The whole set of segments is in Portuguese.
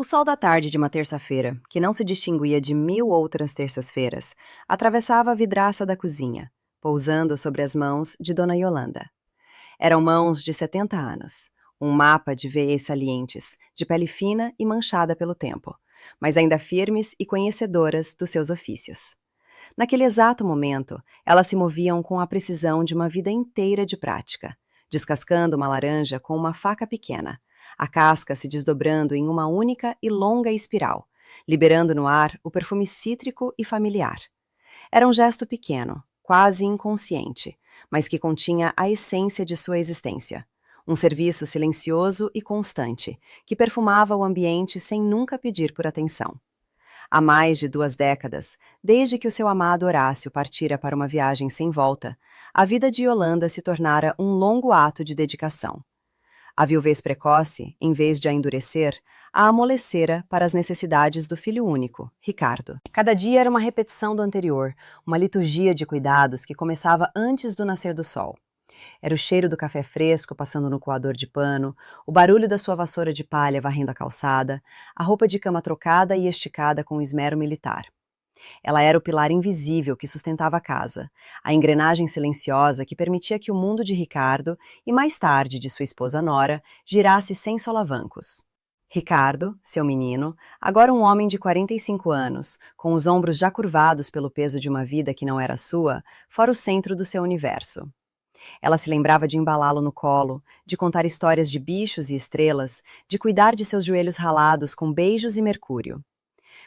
O sol da tarde de uma terça-feira, que não se distinguia de 1000 outras terças-feiras, atravessava a vidraça da cozinha, pousando sobre as mãos de Dona Yolanda. Eram mãos de 70 anos, um mapa de veias salientes, de pele fina e manchada pelo tempo, mas ainda firmes e conhecedoras dos seus ofícios. Naquele exato momento, elas se moviam com a precisão de uma vida inteira de prática, descascando uma laranja com uma faca pequena, a casca se desdobrando em uma única e longa espiral, liberando no ar o perfume cítrico e familiar. Era um gesto pequeno, quase inconsciente, mas que continha a essência de sua existência. Um serviço silencioso e constante, que perfumava o ambiente sem nunca pedir por atenção. Há mais de 2 décadas, desde que o seu amado Horácio partira para uma viagem sem volta, a vida de Yolanda se tornara um longo ato de dedicação. A viuvez precoce, em vez de a endurecer, a amolecera para as necessidades do filho único, Ricardo. Cada dia era uma repetição do anterior, uma liturgia de cuidados que começava antes do nascer do sol. Era o cheiro do café fresco passando no coador de pano, o barulho da sua vassoura de palha varrendo a calçada, a roupa de cama trocada e esticada com esmero militar. Ela era o pilar invisível que sustentava a casa, a engrenagem silenciosa que permitia que o mundo de Ricardo, e mais tarde de sua esposa Nora, girasse sem solavancos. Ricardo, seu menino, agora um homem de 45 anos, com os ombros já curvados pelo peso de uma vida que não era sua, fora o centro do seu universo. Ela se lembrava de embalá-lo no colo, de contar histórias de bichos e estrelas, de cuidar de seus joelhos ralados com beijos e mercúrio.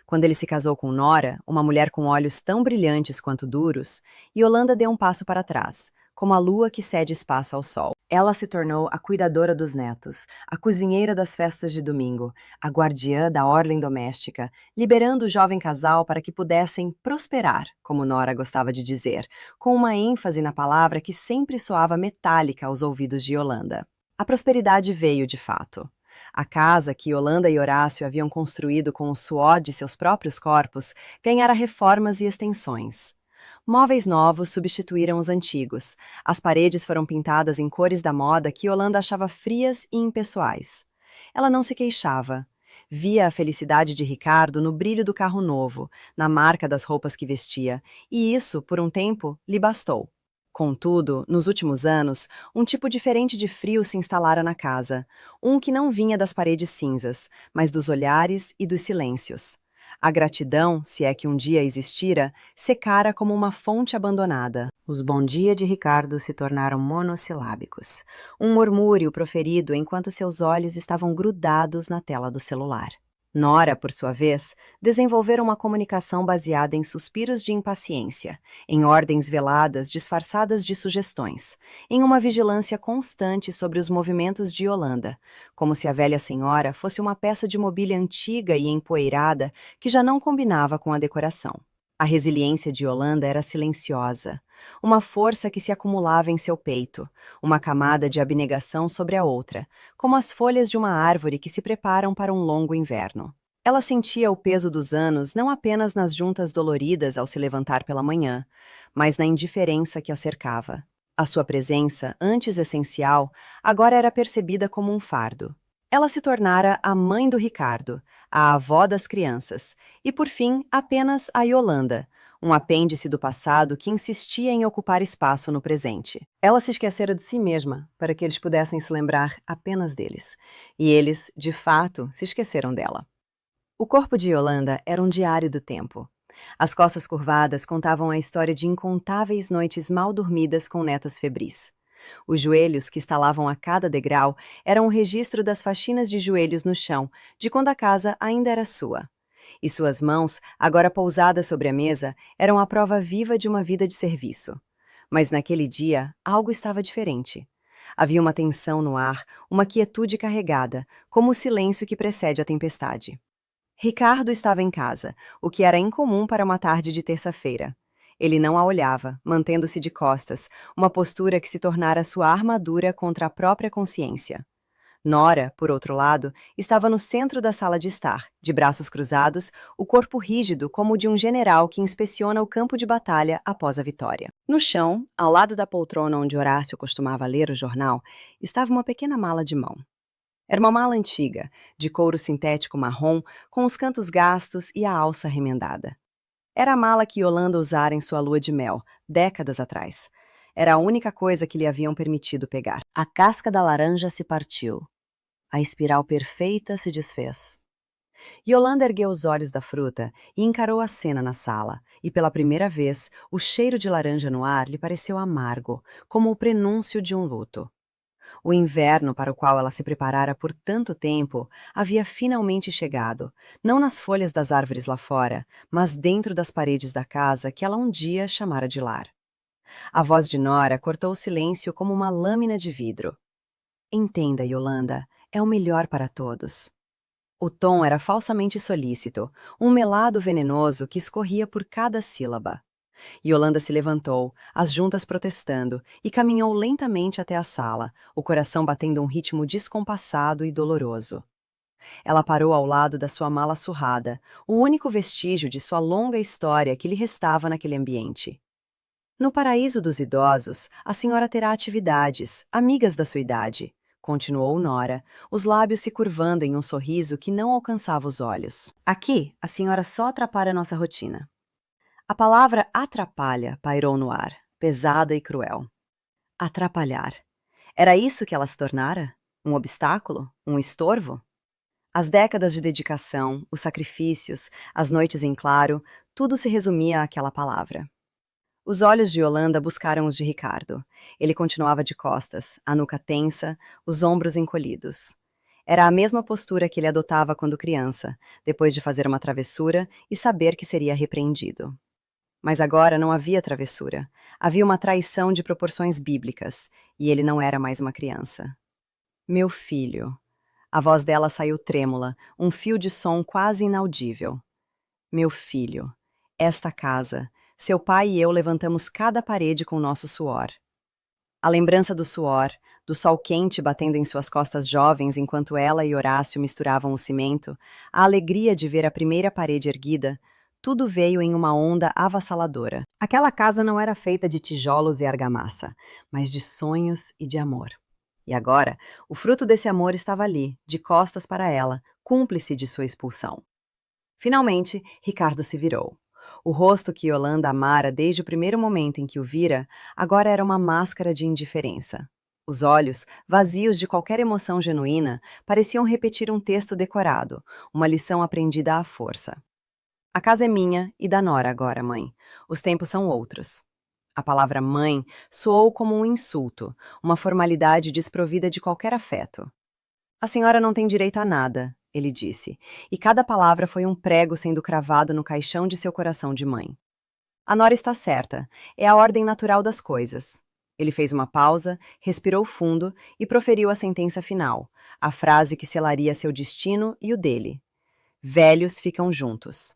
Quando ele se casou com Nora, uma mulher com olhos tão brilhantes quanto duros, Yolanda deu um passo para trás, como a lua que cede espaço ao sol. Ela se tornou a cuidadora dos netos, a cozinheira das festas de domingo, a guardiã da ordem doméstica, liberando o jovem casal para que pudessem prosperar, como Nora gostava de dizer, com uma ênfase na palavra que sempre soava metálica aos ouvidos de Yolanda. A prosperidade veio de fato. A casa que Yolanda e Horácio haviam construído com o suor de seus próprios corpos ganhara reformas e extensões. Móveis novos substituíram os antigos. As paredes foram pintadas em cores da moda que Yolanda achava frias e impessoais. Ela não se queixava. Via a felicidade de Ricardo no brilho do carro novo, na marca das roupas que vestia, e isso, por um tempo, lhe bastou. Contudo, nos últimos anos, um tipo diferente de frio se instalara na casa, um que não vinha das paredes cinzas, mas dos olhares e dos silêncios. A gratidão, se é que um dia existira, secara como uma fonte abandonada. Os bom dia de Ricardo se tornaram monossilábicos, um murmúrio proferido enquanto seus olhos estavam grudados na tela do celular. Nora, por sua vez, desenvolvera uma comunicação baseada em suspiros de impaciência, em ordens veladas disfarçadas de sugestões, em uma vigilância constante sobre os movimentos de Yolanda, como se a velha senhora fosse uma peça de mobília antiga e empoeirada que já não combinava com a decoração. A resiliência de Yolanda era silenciosa, uma força que se acumulava em seu peito, uma camada de abnegação sobre a outra, como as folhas de uma árvore que se preparam para um longo inverno. Ela sentia o peso dos anos não apenas nas juntas doloridas ao se levantar pela manhã, mas na indiferença que a cercava. A sua presença, antes essencial, agora era percebida como um fardo. Ela se tornara a mãe do Ricardo, a avó das crianças, e por fim apenas a Yolanda, um apêndice do passado que insistia em ocupar espaço no presente. Ela se esquecera de si mesma para que eles pudessem se lembrar apenas deles, e eles, de fato, se esqueceram dela. O corpo de Yolanda era um diário do tempo. As costas curvadas contavam a história de incontáveis noites mal dormidas com netas febris. Os joelhos, que estalavam a cada degrau, eram o registro das faxinas de joelhos no chão, de quando a casa ainda era sua. E suas mãos, agora pousadas sobre a mesa, eram a prova viva de uma vida de serviço. Mas naquele dia, algo estava diferente. Havia uma tensão no ar, uma quietude carregada, como o silêncio que precede a tempestade. Ricardo estava em casa, o que era incomum para uma tarde de terça-feira. Ele não a olhava, mantendo-se de costas, uma postura que se tornara sua armadura contra a própria consciência. Nora, por outro lado, estava no centro da sala de estar, de braços cruzados, o corpo rígido como o de um general que inspeciona o campo de batalha após a vitória. No chão, ao lado da poltrona onde Horácio costumava ler o jornal, estava uma pequena mala de mão. Era uma mala antiga, de couro sintético marrom, com os cantos gastos e a alça remendada. Era a mala que Yolanda usara em sua lua de mel, décadas atrás. Era a única coisa que lhe haviam permitido pegar. A casca da laranja se partiu. A espiral perfeita se desfez. Yolanda ergueu os olhos da fruta e encarou a cena na sala, e pela primeira vez, o cheiro de laranja no ar lhe pareceu amargo, como o prenúncio de um luto. O inverno para o qual ela se preparara por tanto tempo havia finalmente chegado, não nas folhas das árvores lá fora, mas dentro das paredes da casa que ela um dia chamara de lar. A voz de Nora cortou o silêncio como uma lâmina de vidro. Entenda, Yolanda, é o melhor para todos. O tom era falsamente solícito, um melado venenoso que escorria por cada sílaba. Yolanda se levantou, as juntas protestando, e caminhou lentamente até a sala, o coração batendo um ritmo descompassado e doloroso. Ela parou ao lado da sua mala surrada, o único vestígio de sua longa história que lhe restava naquele ambiente. No paraíso dos idosos, a senhora terá atividades, amigas da sua idade, continuou Nora, os lábios se curvando em um sorriso que não alcançava os olhos. Aqui, a senhora só atrapalha nossa rotina. A palavra atrapalha pairou no ar, pesada e cruel. Atrapalhar. Era isso que ela se tornara? Um obstáculo? Um estorvo? As décadas de dedicação, os sacrifícios, as noites em claro, tudo se resumia àquela palavra. Os olhos de Yolanda buscaram os de Ricardo. Ele continuava de costas, a nuca tensa, os ombros encolhidos. Era a mesma postura que ele adotava quando criança, depois de fazer uma travessura e saber que seria repreendido. Mas agora não havia travessura. Havia uma traição de proporções bíblicas, e ele não era mais uma criança. Meu filho. A voz dela saiu trêmula, um fio de som quase inaudível. Meu filho. Esta casa. Seu pai e eu levantamos cada parede com nosso suor. A lembrança do suor, do sol quente batendo em suas costas jovens enquanto ela e Horácio misturavam o cimento, a alegria de ver a primeira parede erguida, tudo veio em uma onda avassaladora. Aquela casa não era feita de tijolos e argamassa, mas de sonhos e de amor. E agora, o fruto desse amor estava ali, de costas para ela, cúmplice de sua expulsão. Finalmente, Ricardo se virou. O rosto que Yolanda amara desde o primeiro momento em que o vira, agora era uma máscara de indiferença. Os olhos, vazios de qualquer emoção genuína, pareciam repetir um texto decorado, uma lição aprendida à força. A casa é minha e da Nora agora, mãe. Os tempos são outros. A palavra mãe soou como um insulto, uma formalidade desprovida de qualquer afeto. A senhora não tem direito a nada, ele disse, e cada palavra foi um prego sendo cravado no caixão de seu coração de mãe. A Nora está certa, é a ordem natural das coisas. Ele fez uma pausa, respirou fundo e proferiu a sentença final, a frase que selaria seu destino e o dele. Velhos ficam juntos.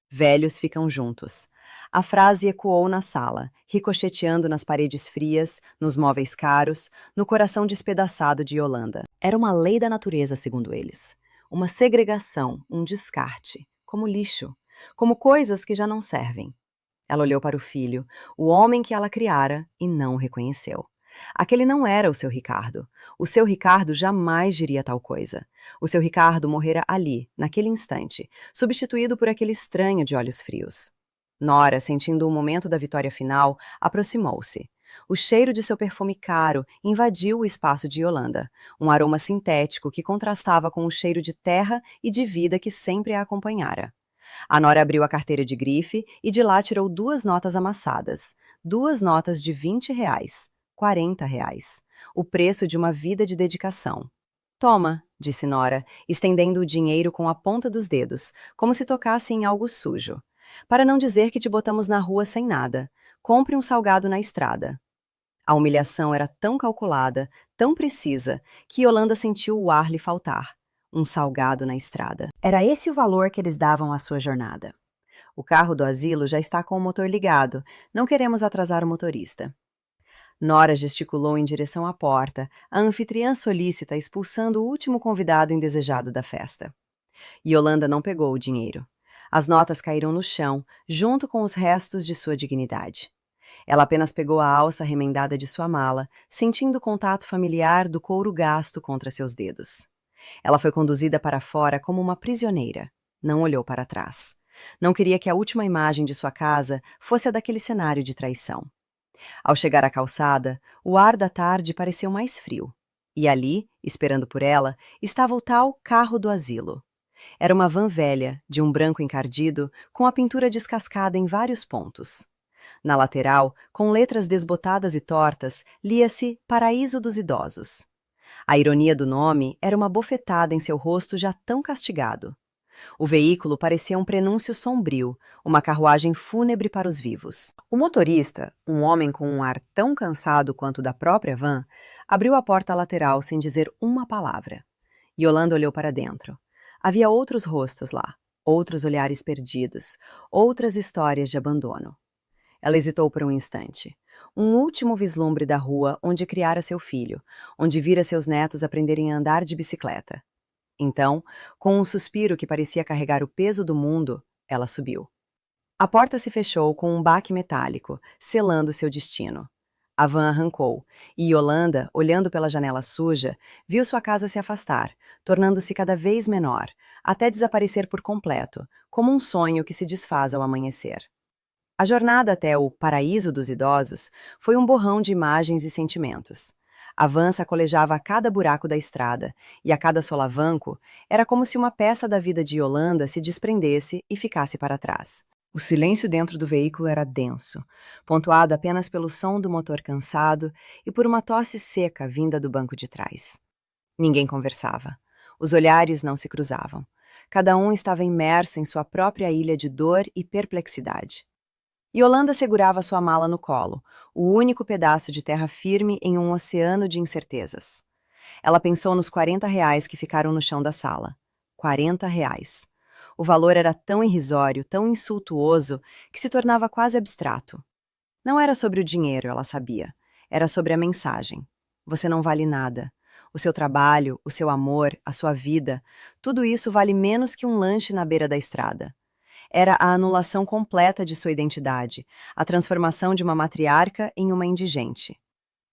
Velhos ficam juntos. A frase ecoou na sala, ricocheteando nas paredes frias, nos móveis caros, no coração despedaçado de Yolanda. Era uma lei da natureza, segundo eles. Uma segregação, um descarte, como lixo, como coisas que já não servem. Ela olhou para o filho, o homem que ela criara, e não o reconheceu. Aquele não era o seu Ricardo. O seu Ricardo jamais diria tal coisa. O seu Ricardo morrera ali, naquele instante, substituído por aquele estranho de olhos frios. Nora, sentindo o momento da vitória final, aproximou-se. O cheiro de seu perfume caro invadiu o espaço de Yolanda, um aroma sintético que contrastava com o cheiro de terra e de vida que sempre a acompanhara. A Nora abriu a carteira de grife e de lá tirou 2 notas amassadas, 2 notas de R$ 20, R$ 40, o preço de uma vida de dedicação. Toma, disse Nora, estendendo o dinheiro com a ponta dos dedos, como se tocasse em algo sujo. Para não dizer que te botamos na rua sem nada, compre um salgado na estrada. A humilhação era tão calculada, tão precisa, que Yolanda sentiu o ar lhe faltar. Um salgado na estrada. Era esse o valor que eles davam à sua jornada. O carro do asilo já está com o motor ligado, não queremos atrasar o motorista. Nora gesticulou em direção à porta, a anfitriã solícita expulsando o último convidado indesejado da festa. Yolanda não pegou o dinheiro. As notas caíram no chão, junto com os restos de sua dignidade. Ela apenas pegou a alça remendada de sua mala, sentindo o contato familiar do couro gasto contra seus dedos. Ela foi conduzida para fora como uma prisioneira. Não olhou para trás. Não queria que a última imagem de sua casa fosse a daquele cenário de traição. Ao chegar à calçada, o ar da tarde pareceu mais frio. E ali, esperando por ela, estava o tal carro do asilo. Era uma van velha, de um branco encardido, com a pintura descascada em vários pontos. Na lateral, com letras desbotadas e tortas, lia-se Paraíso dos Idosos. A ironia do nome era uma bofetada em seu rosto já tão castigado. O veículo parecia um prenúncio sombrio, uma carruagem fúnebre para os vivos. O motorista, um homem com um ar tão cansado quanto o da própria van, abriu a porta lateral sem dizer uma palavra. Yolanda olhou para dentro. Havia outros rostos lá, outros olhares perdidos, outras histórias de abandono. Ela hesitou por um instante. Um último vislumbre da rua onde criara seu filho, onde vira seus netos aprenderem a andar de bicicleta. Então, com um suspiro que parecia carregar o peso do mundo, ela subiu. A porta se fechou com um baque metálico, selando seu destino. A van arrancou, e Yolanda, olhando pela janela suja, viu sua casa se afastar, tornando-se cada vez menor, até desaparecer por completo, como um sonho que se desfaz ao amanhecer. A jornada até o Paraíso dos Idosos foi um borrão de imagens e sentimentos. A van sacolejava a cada buraco da estrada, e a cada solavanco era como se uma peça da vida de Yolanda se desprendesse e ficasse para trás. O silêncio dentro do veículo era denso, pontuado apenas pelo som do motor cansado e por uma tosse seca vinda do banco de trás. Ninguém conversava. Os olhares não se cruzavam. Cada um estava imerso em sua própria ilha de dor e perplexidade. Yolanda segurava sua mala no colo, o único pedaço de terra firme em um oceano de incertezas. Ela pensou nos R$ 40 que ficaram no chão da sala. R$ 40. O valor era tão irrisório, tão insultuoso, que se tornava quase abstrato. Não era sobre o dinheiro, ela sabia. Era sobre a mensagem. Você não vale nada. O seu trabalho, o seu amor, a sua vida, tudo isso vale menos que um lanche na beira da estrada. Era a anulação completa de sua identidade, a transformação de uma matriarca em uma indigente.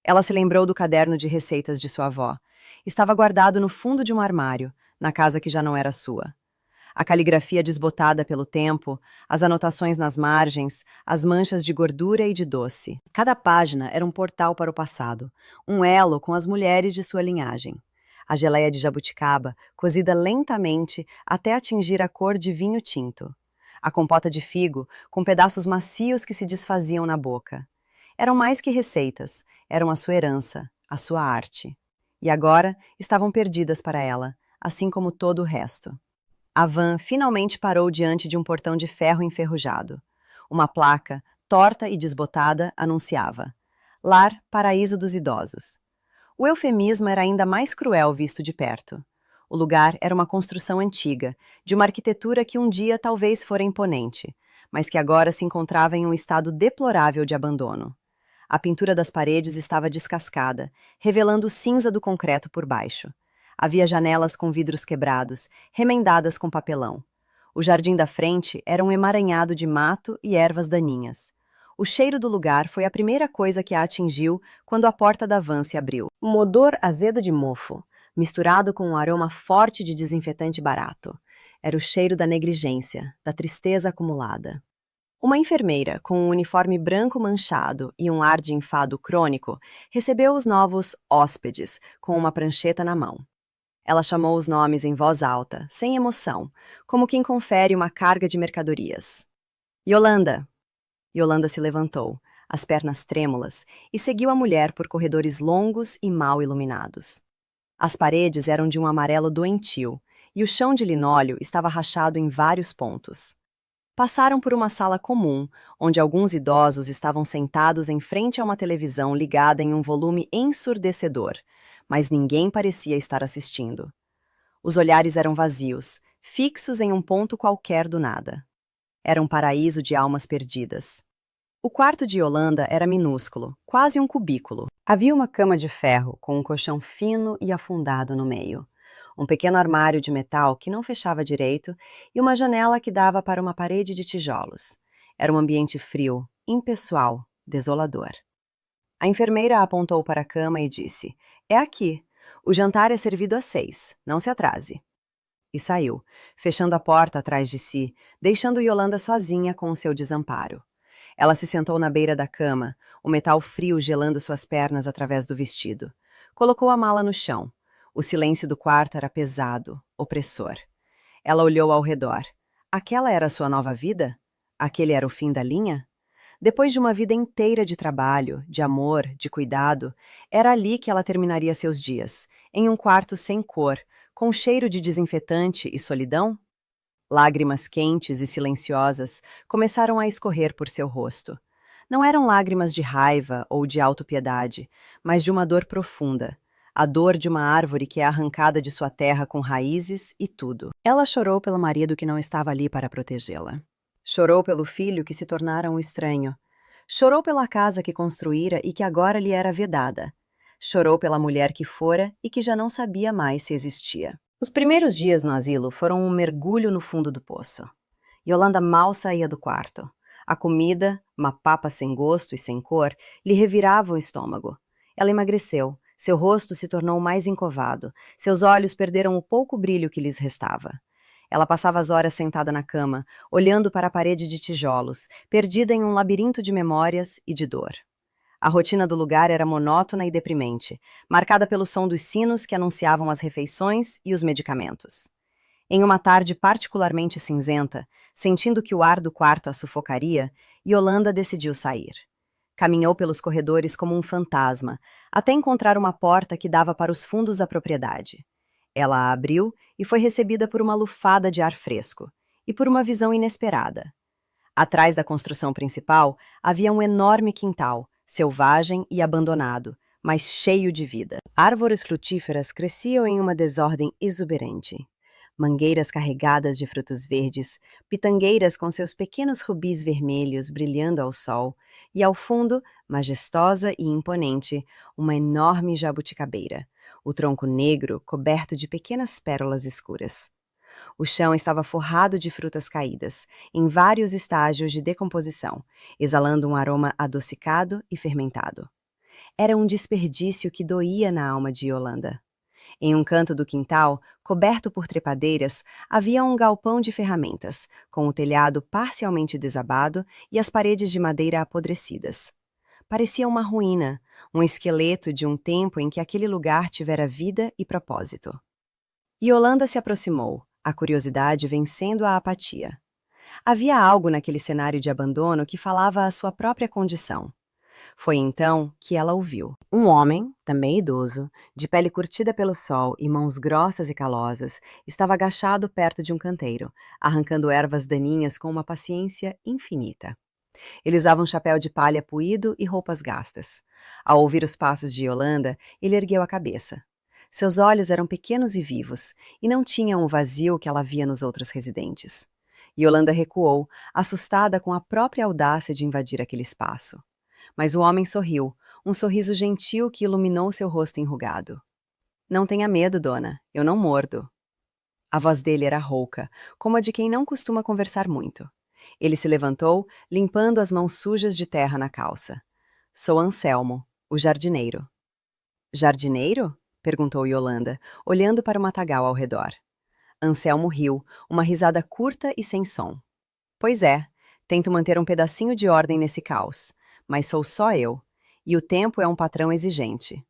Ela se lembrou do caderno de receitas de sua avó. Estava guardado no fundo de um armário, na casa que já não era sua. A caligrafia desbotada pelo tempo, as anotações nas margens, as manchas de gordura e de doce. Cada página era um portal para o passado, um elo com as mulheres de sua linhagem. A geleia de jabuticaba, cozida lentamente até atingir a cor de vinho tinto. A compota de figo, com pedaços macios que se desfaziam na boca. Eram mais que receitas, eram a sua herança, a sua arte. E agora estavam perdidas para ela, assim como todo o resto. A van finalmente parou diante de um portão de ferro enferrujado. Uma placa, torta e desbotada, anunciava: Lar Paraíso dos Idosos. O eufemismo era ainda mais cruel visto de perto. O lugar era uma construção antiga, de uma arquitetura que um dia talvez fora imponente, mas que agora se encontrava em um estado deplorável de abandono. A pintura das paredes estava descascada, revelando o cinza do concreto por baixo. Havia janelas com vidros quebrados, remendadas com papelão. O jardim da frente era um emaranhado de mato e ervas daninhas. O cheiro do lugar foi a primeira coisa que a atingiu quando a porta da van se abriu. Um odor azedo de mofo, misturado com um aroma forte de desinfetante barato. Era o cheiro da negligência, da tristeza acumulada. Uma enfermeira, com um uniforme branco manchado e um ar de enfado crônico, recebeu os novos hóspedes com uma prancheta na mão. Ela chamou os nomes em voz alta, sem emoção, como quem confere uma carga de mercadorias. Yolanda! Yolanda se levantou, as pernas trêmulas, e seguiu a mulher por corredores longos e mal iluminados. As paredes eram de um amarelo doentio, e o chão de linóleo estava rachado em vários pontos. Passaram por uma sala comum, onde alguns idosos estavam sentados em frente a uma televisão ligada em um volume ensurdecedor, mas ninguém parecia estar assistindo. Os olhares eram vazios, fixos em um ponto qualquer do nada. Era um paraíso de almas perdidas. O quarto de Yolanda era minúsculo, quase um cubículo. Havia uma cama de ferro, com um colchão fino e afundado no meio. Um pequeno armário de metal que não fechava direito e uma janela que dava para uma parede de tijolos. Era um ambiente frio, impessoal, desolador. A enfermeira apontou para a cama e disse: É aqui. O jantar é servido às 6, não se atrase. E saiu, fechando a porta atrás de si, deixando Yolanda sozinha com o seu desamparo. Ela se sentou na beira da cama, o metal frio gelando suas pernas através do vestido. Colocou a mala no chão. O silêncio do quarto era pesado, opressor. Ela olhou ao redor. Aquela era sua nova vida? Aquele era o fim da linha? Depois de uma vida inteira de trabalho, de amor, de cuidado, era ali que ela terminaria seus dias, em um quarto sem cor, com cheiro de desinfetante e solidão? Lágrimas quentes e silenciosas começaram a escorrer por seu rosto. Não eram lágrimas de raiva ou de autopiedade, mas de uma dor profunda, a dor de uma árvore que é arrancada de sua terra com raízes e tudo. Ela chorou pelo marido que não estava ali para protegê-la. Chorou pelo filho que se tornara um estranho. Chorou pela casa que construíra e que agora lhe era vedada. Chorou pela mulher que fora e que já não sabia mais se existia. Os primeiros dias no asilo foram um mergulho no fundo do poço. Yolanda mal saía do quarto. A comida, uma papa sem gosto e sem cor, lhe revirava o estômago. Ela emagreceu, seu rosto se tornou mais encovado, seus olhos perderam o pouco brilho que lhes restava. Ela passava as horas sentada na cama, olhando para a parede de tijolos, perdida em um labirinto de memórias e de dor. A rotina do lugar era monótona e deprimente, marcada pelo som dos sinos que anunciavam as refeições e os medicamentos. Em uma tarde particularmente cinzenta, sentindo que o ar do quarto a sufocaria, Yolanda decidiu sair. Caminhou pelos corredores como um fantasma, até encontrar uma porta que dava para os fundos da propriedade. Ela a abriu e foi recebida por uma lufada de ar fresco, e por uma visão inesperada. Atrás da construção principal havia um enorme quintal, selvagem e abandonado, mas cheio de vida. Árvores frutíferas cresciam em uma desordem exuberante. Mangueiras carregadas de frutos verdes, pitangueiras com seus pequenos rubis vermelhos brilhando ao sol, e ao fundo, majestosa e imponente, uma enorme jabuticabeira, o tronco negro coberto de pequenas pérolas escuras. O chão estava forrado de frutas caídas, em vários estágios de decomposição, exalando um aroma adocicado e fermentado. Era um desperdício que doía na alma de Yolanda. Em um canto do quintal, coberto por trepadeiras, havia um galpão de ferramentas, com o telhado parcialmente desabado e as paredes de madeira apodrecidas. Parecia uma ruína, um esqueleto de um tempo em que aquele lugar tivera vida e propósito. Yolanda se aproximou, a curiosidade vencendo a apatia. Havia algo naquele cenário de abandono que falava à sua própria condição. Foi então que ela ouviu. Um homem, também idoso, de pele curtida pelo sol e mãos grossas e calosas, estava agachado perto de um canteiro, arrancando ervas daninhas com uma paciência infinita. Ele usava um chapéu de palha puído e roupas gastas. Ao ouvir os passos de Yolanda, ele ergueu a cabeça. Seus olhos eram pequenos e vivos, e não tinham o vazio que ela via nos outros residentes. Yolanda recuou, assustada com a própria audácia de invadir aquele espaço. Mas o homem sorriu, um sorriso gentil que iluminou seu rosto enrugado. "Não tenha medo, dona, eu não mordo." A voz dele era rouca, como a de quem não costuma conversar muito. Ele se levantou, limpando as mãos sujas de terra na calça. "Sou Anselmo, o jardineiro." "Jardineiro?" perguntou Yolanda, olhando para o matagal ao redor. Anselmo riu, uma risada curta e sem som. "Pois é, tento manter um pedacinho de ordem nesse caos, mas sou só eu, e o tempo é um patrão exigente."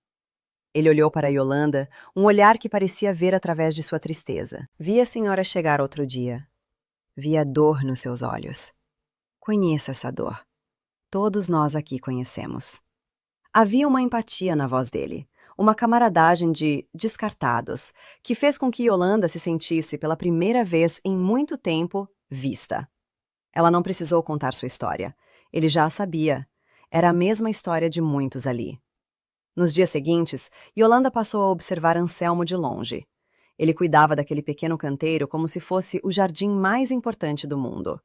Ele olhou para Yolanda, um olhar que parecia ver através de sua tristeza. "Vi a senhora chegar outro dia. Vi a dor nos seus olhos. Conheça essa dor. Todos nós aqui conhecemos." Havia uma empatia na voz dele, uma camaradagem de descartados, que fez com que Yolanda se sentisse, pela primeira vez em muito tempo, vista. Ela não precisou contar sua história. Ele já a sabia. Era a mesma história de muitos ali. Nos dias seguintes, Yolanda passou a observar Anselmo de longe. Ele cuidava daquele pequeno canteiro como se fosse o jardim mais importante do mundo.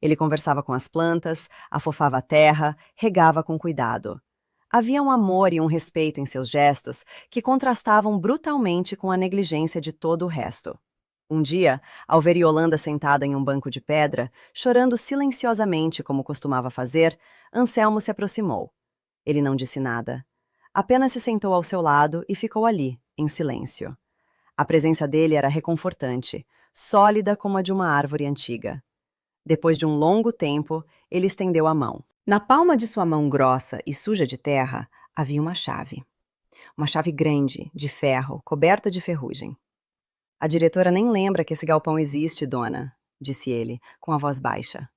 Ele conversava com as plantas, afofava a terra, regava com cuidado. Havia um amor e um respeito em seus gestos que contrastavam brutalmente com a negligência de todo o resto. Um dia, ao ver Yolanda sentada em um banco de pedra, chorando silenciosamente como costumava fazer, Anselmo se aproximou. Ele não disse nada. Apenas se sentou ao seu lado e ficou ali, em silêncio. A presença dele era reconfortante, sólida como a de uma árvore antiga. Depois de um longo tempo, ele estendeu a mão. Na palma de sua mão grossa e suja de terra, havia uma chave. Uma chave grande, de ferro, coberta de ferrugem. A diretora nem lembra que esse galpão existe, dona, disse ele, com a voz baixa.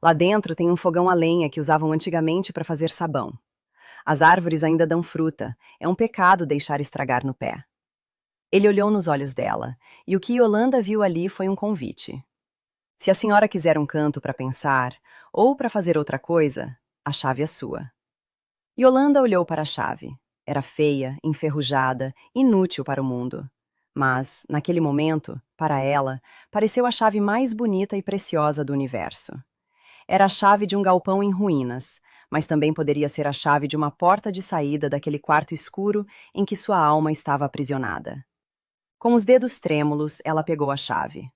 Lá dentro tem um fogão a lenha que usavam antigamente para fazer sabão. As árvores ainda dão fruta, é um pecado deixar estragar no pé. Ele olhou nos olhos dela, e o que Yolanda viu ali foi um convite. Se a senhora quiser um canto para pensar, ou para fazer outra coisa, a chave é sua. Yolanda olhou para a chave. Era feia, enferrujada, inútil para o mundo. Mas, naquele momento, para ela, pareceu a chave mais bonita e preciosa do universo. Era a chave de um galpão em ruínas, mas também poderia ser a chave de uma porta de saída daquele quarto escuro em que sua alma estava aprisionada. Com os dedos trêmulos, ela pegou a chave.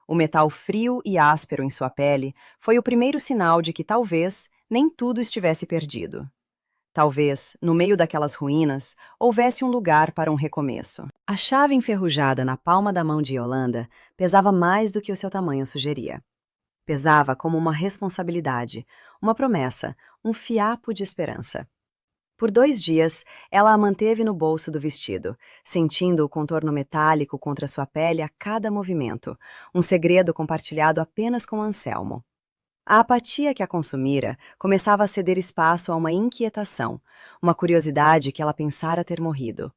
O metal frio e áspero em sua pele foi o primeiro sinal de que talvez nem tudo estivesse perdido. Talvez, no meio daquelas ruínas, houvesse um lugar para um recomeço. A chave enferrujada na palma da mão de Yolanda pesava mais do que o seu tamanho sugeria. Pesava como uma responsabilidade, uma promessa, um fiapo de esperança. Por 2 dias, ela a manteve no bolso do vestido, sentindo o contorno metálico contra sua pele a cada movimento, um segredo compartilhado apenas com Anselmo. A apatia que a consumira começava a ceder espaço a uma inquietação, uma curiosidade que ela pensara ter morrido.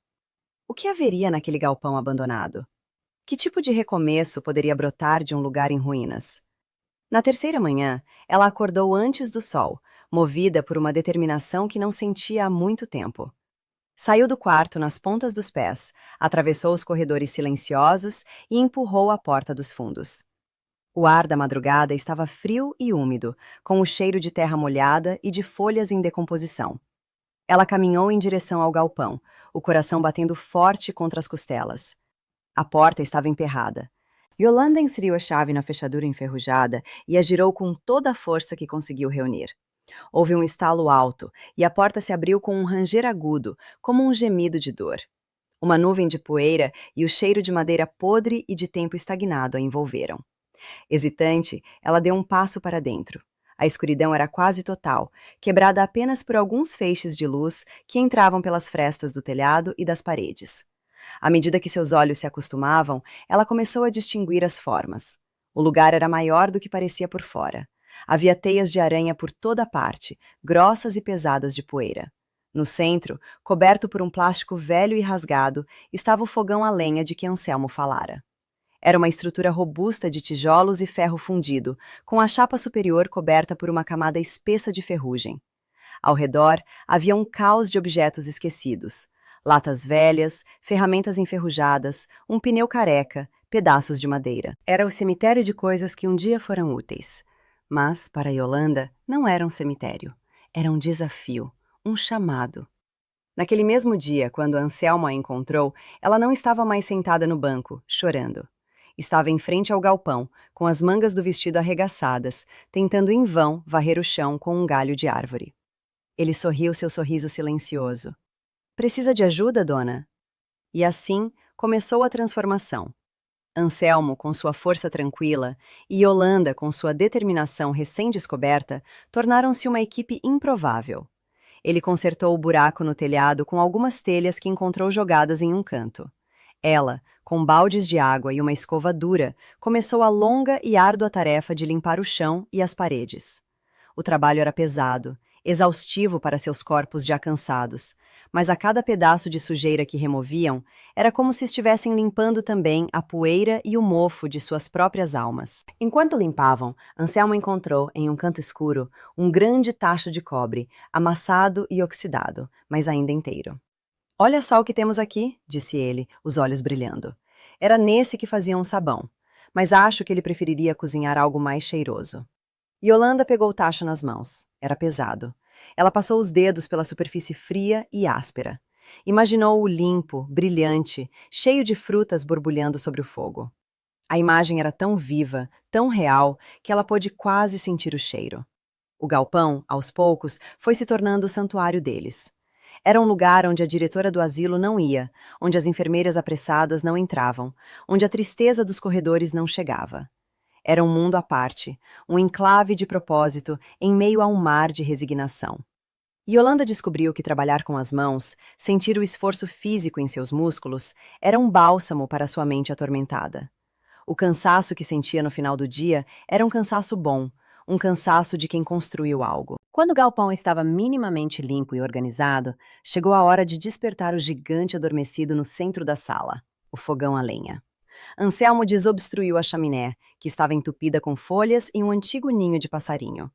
O que haveria naquele galpão abandonado? Que tipo de recomeço poderia brotar de um lugar em ruínas? Na terceira manhã, ela acordou antes do sol, movida por uma determinação que não sentia há muito tempo. Saiu do quarto nas pontas dos pés, atravessou os corredores silenciosos e empurrou a porta dos fundos. O ar da madrugada estava frio e úmido, com o cheiro de terra molhada e de folhas em decomposição. Ela caminhou em direção ao galpão, o coração batendo forte contra as costelas. A porta estava emperrada. Yolanda inseriu a chave na fechadura enferrujada e a girou com toda a força que conseguiu reunir. Houve um estalo alto e a porta se abriu com um ranger agudo, como um gemido de dor. Uma nuvem de poeira e o cheiro de madeira podre e de tempo estagnado a envolveram. Hesitante, ela deu um passo para dentro. A escuridão era quase total, quebrada apenas por alguns feixes de luz que entravam pelas frestas do telhado e das paredes. À medida que seus olhos se acostumavam, ela começou a distinguir as formas. O lugar era maior do que parecia por fora. Havia teias de aranha por toda parte, grossas e pesadas de poeira. No centro, coberto por um plástico velho e rasgado, estava o fogão a lenha de que Anselmo falara. Era uma estrutura robusta de tijolos e ferro fundido, com a chapa superior coberta por uma camada espessa de ferrugem. Ao redor, havia um caos de objetos esquecidos. Latas velhas, ferramentas enferrujadas, um pneu careca, pedaços de madeira. Era o cemitério de coisas que um dia foram úteis. Mas, para Yolanda, não era um cemitério. Era um desafio, um chamado. Naquele mesmo dia, quando Anselmo a encontrou, ela não estava mais sentada no banco, chorando. Estava em frente ao galpão, com as mangas do vestido arregaçadas, tentando em vão varrer o chão com um galho de árvore. Ele sorriu seu sorriso silencioso. Precisa de ajuda, dona? E assim começou a transformação. Anselmo, com sua força tranquila, e Yolanda, com sua determinação recém-descoberta, tornaram-se uma equipe improvável. Ele consertou o buraco no telhado com algumas telhas que encontrou jogadas em um canto. Ela, com baldes de água e uma escova dura, começou a longa e árdua tarefa de limpar o chão e as paredes. O trabalho era pesado, exaustivo para seus corpos já cansados, mas a cada pedaço de sujeira que removiam, era como se estivessem limpando também a poeira e o mofo de suas próprias almas. Enquanto limpavam, Anselmo encontrou, em um canto escuro, um grande tacho de cobre, amassado e oxidado, mas ainda inteiro. Olha só o que temos aqui, disse ele, os olhos brilhando. Era nesse que faziam um sabão, mas acho que ele preferiria cozinhar algo mais cheiroso. Yolanda pegou o tacho nas mãos. Era pesado. Ela passou os dedos pela superfície fria e áspera. Imaginou-o limpo, brilhante, cheio de frutas borbulhando sobre o fogo. A imagem era tão viva, tão real, que ela pôde quase sentir o cheiro. O galpão, aos poucos, foi se tornando o santuário deles. Era um lugar onde a diretora do asilo não ia, onde as enfermeiras apressadas não entravam, onde a tristeza dos corredores não chegava. Era um mundo à parte, um enclave de propósito em meio a um mar de resignação. Yolanda descobriu que trabalhar com as mãos, sentir o esforço físico em seus músculos, era um bálsamo para sua mente atormentada. O cansaço que sentia no final do dia era um cansaço bom, um cansaço de quem construiu algo. Quando o galpão estava minimamente limpo e organizado, chegou a hora de despertar o gigante adormecido no centro da sala, o fogão a lenha. Anselmo desobstruiu a chaminé, que estava entupida com folhas e um antigo ninho de passarinho.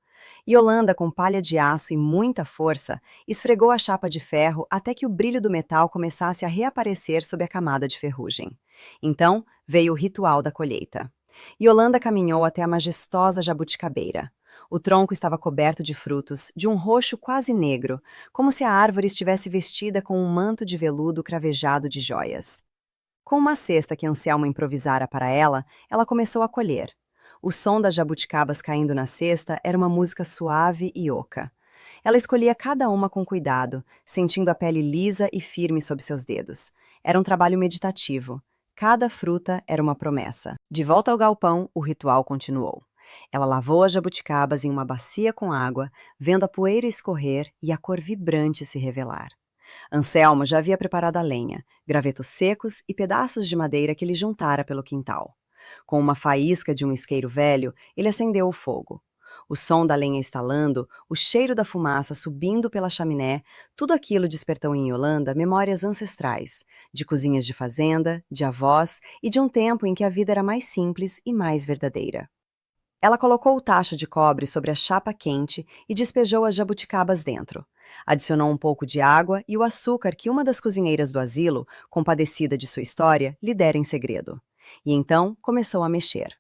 Yolanda, com palha de aço e muita força, esfregou a chapa de ferro até que o brilho do metal começasse a reaparecer sob a camada de ferrugem. Então, veio o ritual da colheita. Yolanda caminhou até a majestosa jabuticabeira. O tronco estava coberto de frutos, de um roxo quase negro, como se a árvore estivesse vestida com um manto de veludo cravejado de joias. Com uma cesta que Anselmo improvisara para ela, ela começou a colher. O som das jabuticabas caindo na cesta era uma música suave e oca. Ela escolhia cada uma com cuidado, sentindo a pele lisa e firme sob seus dedos. Era um trabalho meditativo. Cada fruta era uma promessa. De volta ao galpão, o ritual continuou. Ela lavou as jabuticabas em uma bacia com água, vendo a poeira escorrer e a cor vibrante se revelar. Anselmo já havia preparado a lenha, gravetos secos e pedaços de madeira que ele juntara pelo quintal. Com uma faísca de um isqueiro velho, ele acendeu o fogo. O som da lenha estalando, o cheiro da fumaça subindo pela chaminé, tudo aquilo despertou em Yolanda memórias ancestrais, de cozinhas de fazenda, de avós e de um tempo em que a vida era mais simples e mais verdadeira. Ela colocou o tacho de cobre sobre a chapa quente e despejou as jabuticabas dentro. Adicionou um pouco de água e o açúcar que uma das cozinheiras do asilo, compadecida de sua história, lhe dera em segredo. E então começou a mexer.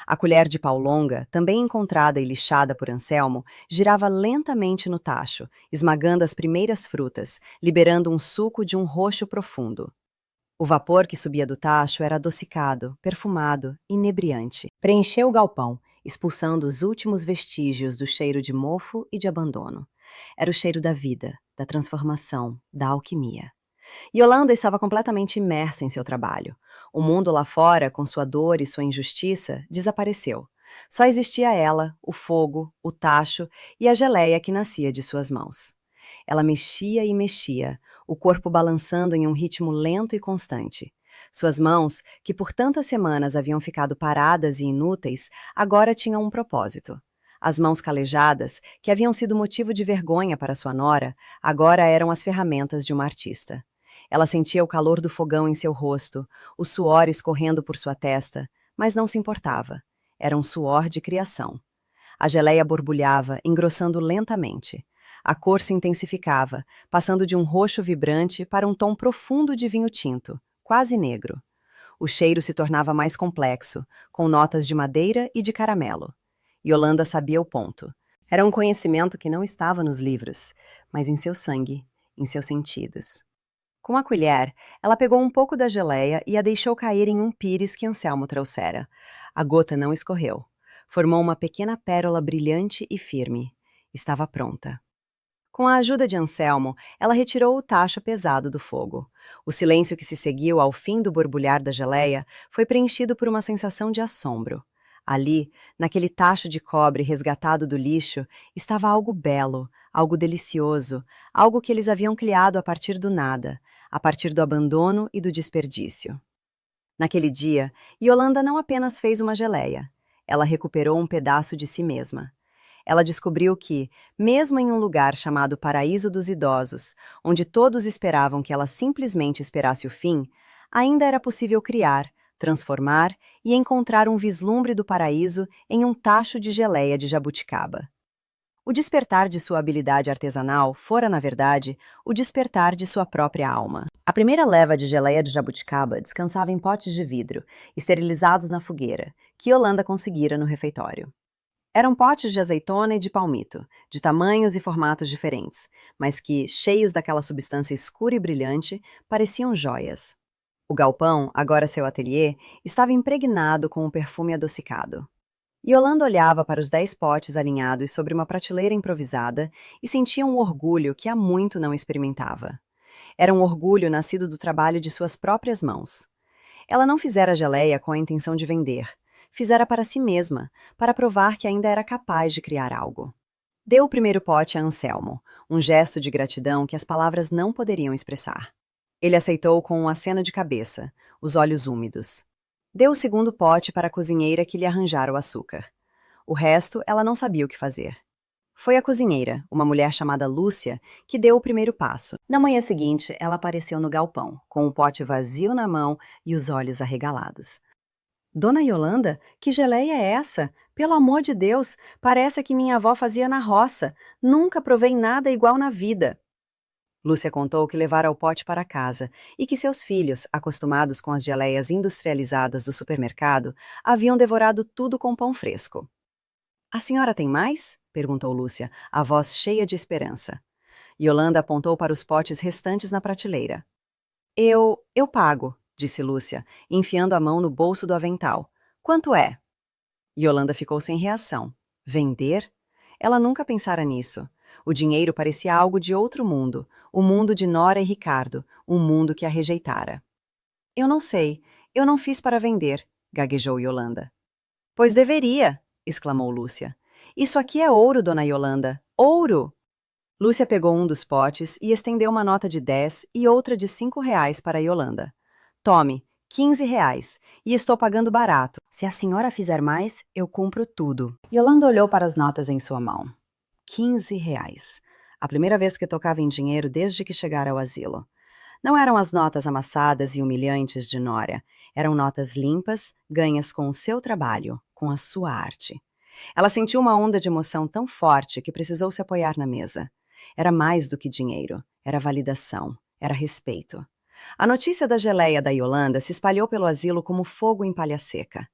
A colher de pau longa, também encontrada e lixada por Anselmo, girava lentamente no tacho, esmagando as primeiras frutas, liberando um suco de um roxo profundo. O vapor que subia do tacho era adocicado, perfumado, inebriante. Preencheu o galpão, expulsando os últimos vestígios do cheiro de mofo e de abandono. Era o cheiro da vida, da transformação, da alquimia. Yolanda estava completamente imersa em seu trabalho. O mundo lá fora, com sua dor e sua injustiça, desapareceu. Só existia ela, o fogo, o tacho e a geleia que nascia de suas mãos. Ela mexia e mexia, o corpo balançando em um ritmo lento e constante. Suas mãos, que por tantas semanas haviam ficado paradas e inúteis, agora tinham um propósito. As mãos calejadas, que haviam sido motivo de vergonha para sua nora, agora eram as ferramentas de uma artista. Ela sentia o calor do fogão em seu rosto, o suor escorrendo por sua testa, mas não se importava. Era um suor de criação. A geleia borbulhava, engrossando lentamente. A cor se intensificava, passando de um roxo vibrante para um tom profundo de vinho tinto, quase negro. O cheiro se tornava mais complexo, com notas de madeira e de caramelo. Yolanda sabia o ponto. Era um conhecimento que não estava nos livros, mas em seu sangue, em seus sentidos. Com a colher, ela pegou um pouco da geleia e a deixou cair em um pires que Anselmo trouxera. A gota não escorreu. Formou uma pequena pérola brilhante e firme. Estava pronta. Com a ajuda de Anselmo, ela retirou o tacho pesado do fogo. O silêncio que se seguiu ao fim do borbulhar da geleia foi preenchido por uma sensação de assombro. Ali, naquele tacho de cobre resgatado do lixo, estava algo belo, algo delicioso, algo que eles haviam criado a partir do nada, a partir do abandono e do desperdício. Naquele dia, Yolanda não apenas fez uma geleia, ela recuperou um pedaço de si mesma. Ela descobriu que, mesmo em um lugar chamado Paraíso dos Idosos, onde todos esperavam que ela simplesmente esperasse o fim, ainda era possível criar, transformar e encontrar um vislumbre do paraíso em um tacho de geleia de jabuticaba. O despertar de sua habilidade artesanal fora, na verdade, o despertar de sua própria alma. A primeira leva de geleia de jabuticaba descansava em potes de vidro, esterilizados na fogueira, que Yolanda conseguira no refeitório. Eram potes de azeitona e de palmito, de tamanhos e formatos diferentes, mas que, cheios daquela substância escura e brilhante, pareciam joias. O galpão, agora seu ateliê, estava impregnado com um perfume adocicado. Yolanda olhava para os 10 potes alinhados sobre uma prateleira improvisada e sentia um orgulho que há muito não experimentava. Era um orgulho nascido do trabalho de suas próprias mãos. Ela não fizera geleia com a intenção de vender. Fizera para si mesma, para provar que ainda era capaz de criar algo. Deu o primeiro pote a Anselmo, um gesto de gratidão que as palavras não poderiam expressar. Ele aceitou com um aceno de cabeça, os olhos úmidos. Deu o segundo pote para a cozinheira que lhe arranjara o açúcar. O resto ela não sabia o que fazer. Foi a cozinheira, uma mulher chamada Lúcia, que deu o primeiro passo. Na manhã seguinte, ela apareceu no galpão, com o pote vazio na mão e os olhos arregalados. Dona Yolanda, que geleia é essa? Pelo amor de Deus, parece a que minha avó fazia na roça. Nunca provei nada igual na vida. Lúcia contou que levara o pote para casa e que seus filhos, acostumados com as geleias industrializadas do supermercado, haviam devorado tudo com pão fresco. A senhora tem mais? Perguntou Lúcia, a voz cheia de esperança. Yolanda apontou para os potes restantes na prateleira. Eu pago, disse Lúcia, enfiando a mão no bolso do avental. Quanto é? Yolanda ficou sem reação. Vender? Ela nunca pensara nisso. O dinheiro parecia algo de outro mundo, o mundo de Nora e Ricardo, um mundo que a rejeitara. Eu não sei, eu não fiz para vender, gaguejou Yolanda. Pois deveria, exclamou Lúcia. Isso aqui é ouro, dona Yolanda, ouro! Lúcia pegou um dos potes e estendeu uma nota de 10 e outra de R$ 5 para Yolanda. Tome, R$ 15, e estou pagando barato. Se a senhora fizer mais, eu compro tudo. Yolanda olhou para as notas em sua mão. R$ 15. A primeira vez que tocava em dinheiro desde que chegara ao asilo. Não eram as notas amassadas e humilhantes de Nória. Eram notas limpas, ganhas com o seu trabalho, com a sua arte. Ela sentiu uma onda de emoção tão forte que precisou se apoiar na mesa. Era mais do que dinheiro, era validação, era respeito. A notícia da geleia da Yolanda se espalhou pelo asilo como fogo em palha seca.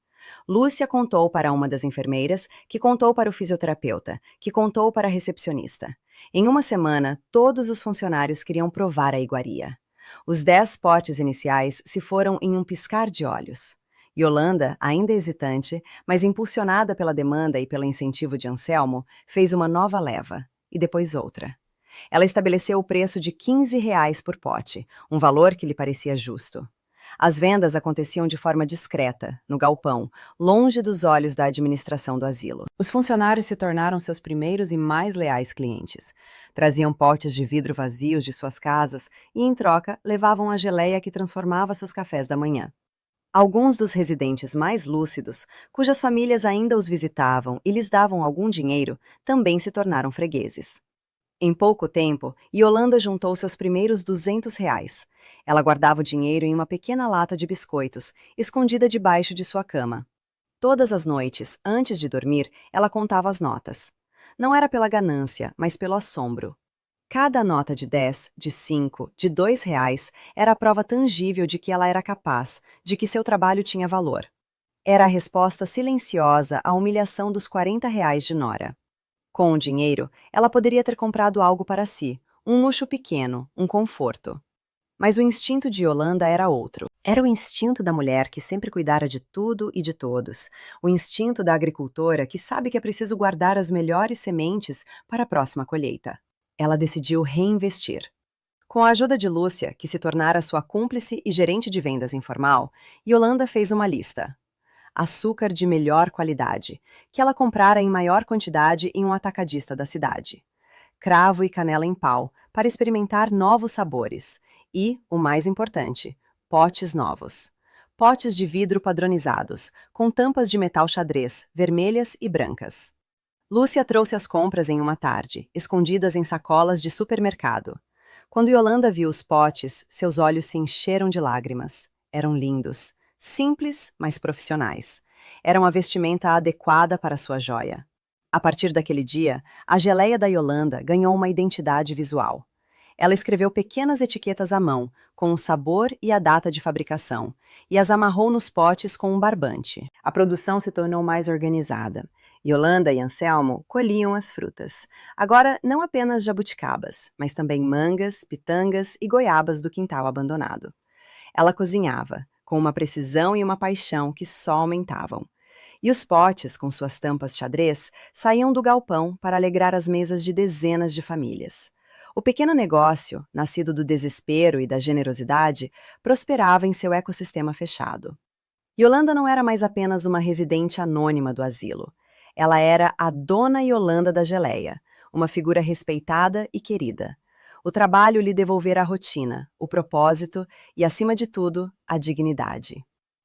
Lúcia contou para uma das enfermeiras, que contou para o fisioterapeuta, que contou para a recepcionista. Em uma semana, todos os funcionários queriam provar a iguaria. Os 10 potes iniciais se foram em um piscar de olhos. Yolanda, ainda hesitante, mas impulsionada pela demanda e pelo incentivo de Anselmo, fez uma nova leva, e depois outra. Ela estabeleceu o preço de R$ 15 por pote, um valor que lhe parecia justo. As vendas aconteciam de forma discreta, no galpão, longe dos olhos da administração do asilo. Os funcionários se tornaram seus primeiros e mais leais clientes. Traziam potes de vidro vazios de suas casas e, em troca, levavam a geleia que transformava seus cafés da manhã. Alguns dos residentes mais lúcidos, cujas famílias ainda os visitavam e lhes davam algum dinheiro, também se tornaram fregueses. Em pouco tempo, Yolanda juntou seus primeiros R$ 200. Ela guardava o dinheiro em uma pequena lata de biscoitos, escondida debaixo de sua cama. Todas as noites, antes de dormir, ela contava as notas. Não era pela ganância, mas pelo assombro. Cada nota de 10, de 5, de R$ 2 era a prova tangível de que ela era capaz, de que seu trabalho tinha valor. Era a resposta silenciosa à humilhação dos R$ 40 de Nora. Com o dinheiro, ela poderia ter comprado algo para si, um luxo pequeno, um conforto. Mas o instinto de Yolanda era outro. Era o instinto da mulher que sempre cuidara de tudo e de todos. O instinto da agricultora que sabe que é preciso guardar as melhores sementes para a próxima colheita. Ela decidiu reinvestir. Com a ajuda de Lúcia, que se tornara sua cúmplice e gerente de vendas informal, Yolanda fez uma lista. Açúcar de melhor qualidade, que ela comprara em maior quantidade em um atacadista da cidade. Cravo e canela em pau, para experimentar novos sabores. E, o mais importante, potes novos. Potes de vidro padronizados, com tampas de metal xadrez, vermelhas e brancas. Lúcia trouxe as compras em uma tarde, escondidas em sacolas de supermercado. Quando Yolanda viu os potes, seus olhos se encheram de lágrimas. Eram lindos. Simples, mas profissionais. Era uma vestimenta adequada para sua joia. A partir daquele dia, a geleia da Yolanda ganhou uma identidade visual. Ela escreveu pequenas etiquetas à mão, com o sabor e a data de fabricação, e as amarrou nos potes com um barbante. A produção se tornou mais organizada. Yolanda e Anselmo colhiam as frutas. Agora, não apenas jabuticabas, mas também mangas, pitangas e goiabas do quintal abandonado. Ela cozinhava, com uma precisão e uma paixão que só aumentavam. E os potes, com suas tampas xadrez, saíam do galpão para alegrar as mesas de dezenas de famílias. O pequeno negócio, nascido do desespero e da generosidade, prosperava em seu ecossistema fechado. Yolanda não era mais apenas uma residente anônima do asilo. Ela era a Dona Yolanda da Geleia, uma figura respeitada e querida. O trabalho lhe devolvera a rotina, o propósito e, acima de tudo, a dignidade.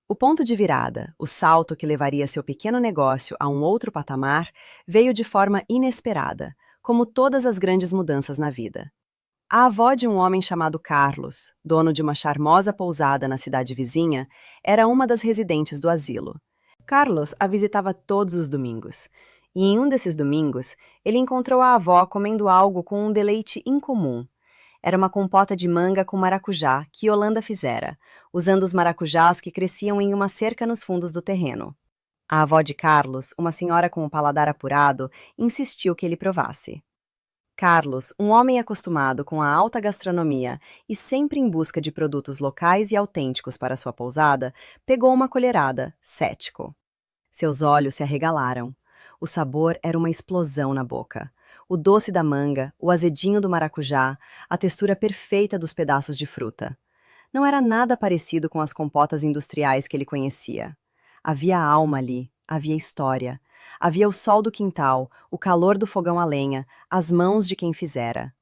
O ponto de virada, o salto que levaria seu pequeno negócio a um outro patamar, veio de forma inesperada, como todas as grandes mudanças na vida. A avó de um homem chamado Carlos, dono de uma charmosa pousada na cidade vizinha, era uma das residentes do asilo. Carlos a visitava todos os domingos. E em um desses domingos, ele encontrou a avó comendo algo com um deleite incomum. Era uma compota de manga com maracujá que Yolanda fizera, usando os maracujás que cresciam em uma cerca nos fundos do terreno. A avó de Carlos, uma senhora com um paladar apurado, insistiu que ele provasse. Carlos, um homem acostumado com a alta gastronomia e sempre em busca de produtos locais e autênticos para sua pousada, pegou uma colherada, cético. Seus olhos se arregalaram. O sabor era uma explosão na boca. O doce da manga, o azedinho do maracujá, a textura perfeita dos pedaços de fruta. Não era nada parecido com as compotas industriais que ele conhecia. Havia alma ali, havia história. Havia o sol do quintal, o calor do fogão a lenha, as mãos de quem fizera.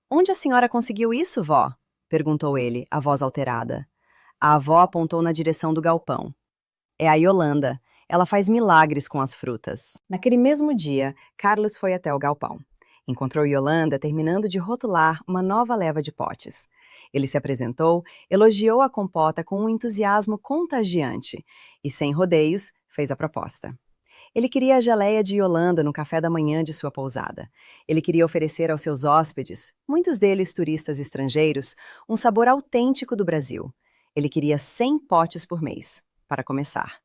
"Onde a senhora conseguiu isso, vó?" perguntou ele, a voz alterada. A avó apontou na direção do galpão. "É a Yolanda. Ela faz milagres com as frutas." Naquele mesmo dia, Carlos foi até o galpão. Encontrou Yolanda terminando de rotular uma nova leva de potes. Ele se apresentou, elogiou a compota com um entusiasmo contagiante e, sem rodeios, fez a proposta. Ele queria a geleia de Yolanda no café da manhã de sua pousada. Ele queria oferecer aos seus hóspedes, muitos deles turistas estrangeiros, um sabor autêntico do Brasil. Ele queria 100 potes por mês, para começar.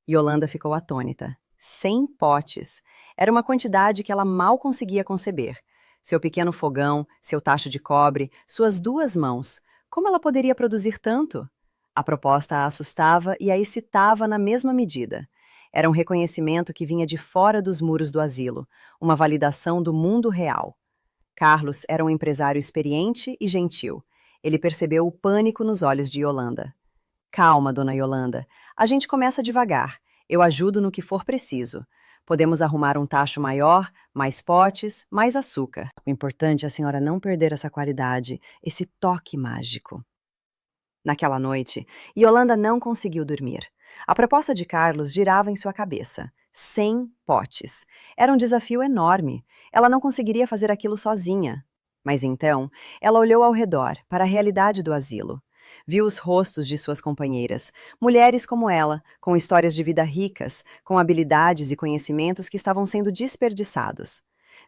Yolanda ficou atônita. 100 potes. Era uma quantidade que ela mal conseguia conceber. Seu pequeno fogão, seu tacho de cobre, suas 2 mãos. Como ela poderia produzir tanto? A proposta a assustava e a excitava na mesma medida. Era um reconhecimento que vinha de fora dos muros do asilo, uma validação do mundo real. Carlos era um empresário experiente e gentil. Ele percebeu o pânico nos olhos de Yolanda. "Calma, dona Yolanda. A gente começa devagar. Eu ajudo no que for preciso. Podemos arrumar um tacho maior, mais potes, mais açúcar. O importante é a senhora não perder essa qualidade, esse toque mágico." Naquela noite, Yolanda não conseguiu dormir. A proposta de Carlos girava em sua cabeça. 100 potes. Era um desafio enorme. Ela não conseguiria fazer aquilo sozinha. Mas então, ela olhou ao redor, para a realidade do asilo. Viu os rostos de suas companheiras, mulheres como ela, com histórias de vida ricas, com habilidades e conhecimentos que estavam sendo desperdiçados.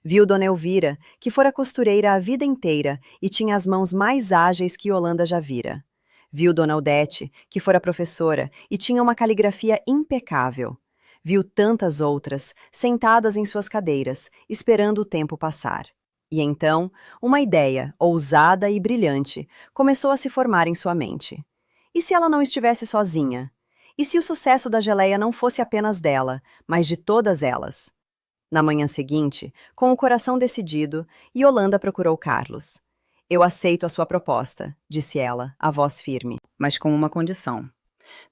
Viu Dona Elvira, que fora costureira a vida inteira e tinha as mãos mais ágeis que Yolanda já vira. Viu Dona Odete, que fora professora e tinha uma caligrafia impecável. Viu tantas outras, sentadas em suas cadeiras, esperando o tempo passar. E então, uma ideia, ousada e brilhante, começou a se formar em sua mente. E se ela não estivesse sozinha? E se o sucesso da geleia não fosse apenas dela, mas de todas elas? Na manhã seguinte, com o coração decidido, Yolanda procurou Carlos. "Eu aceito a sua proposta", disse ela, a voz firme, mas com uma condição.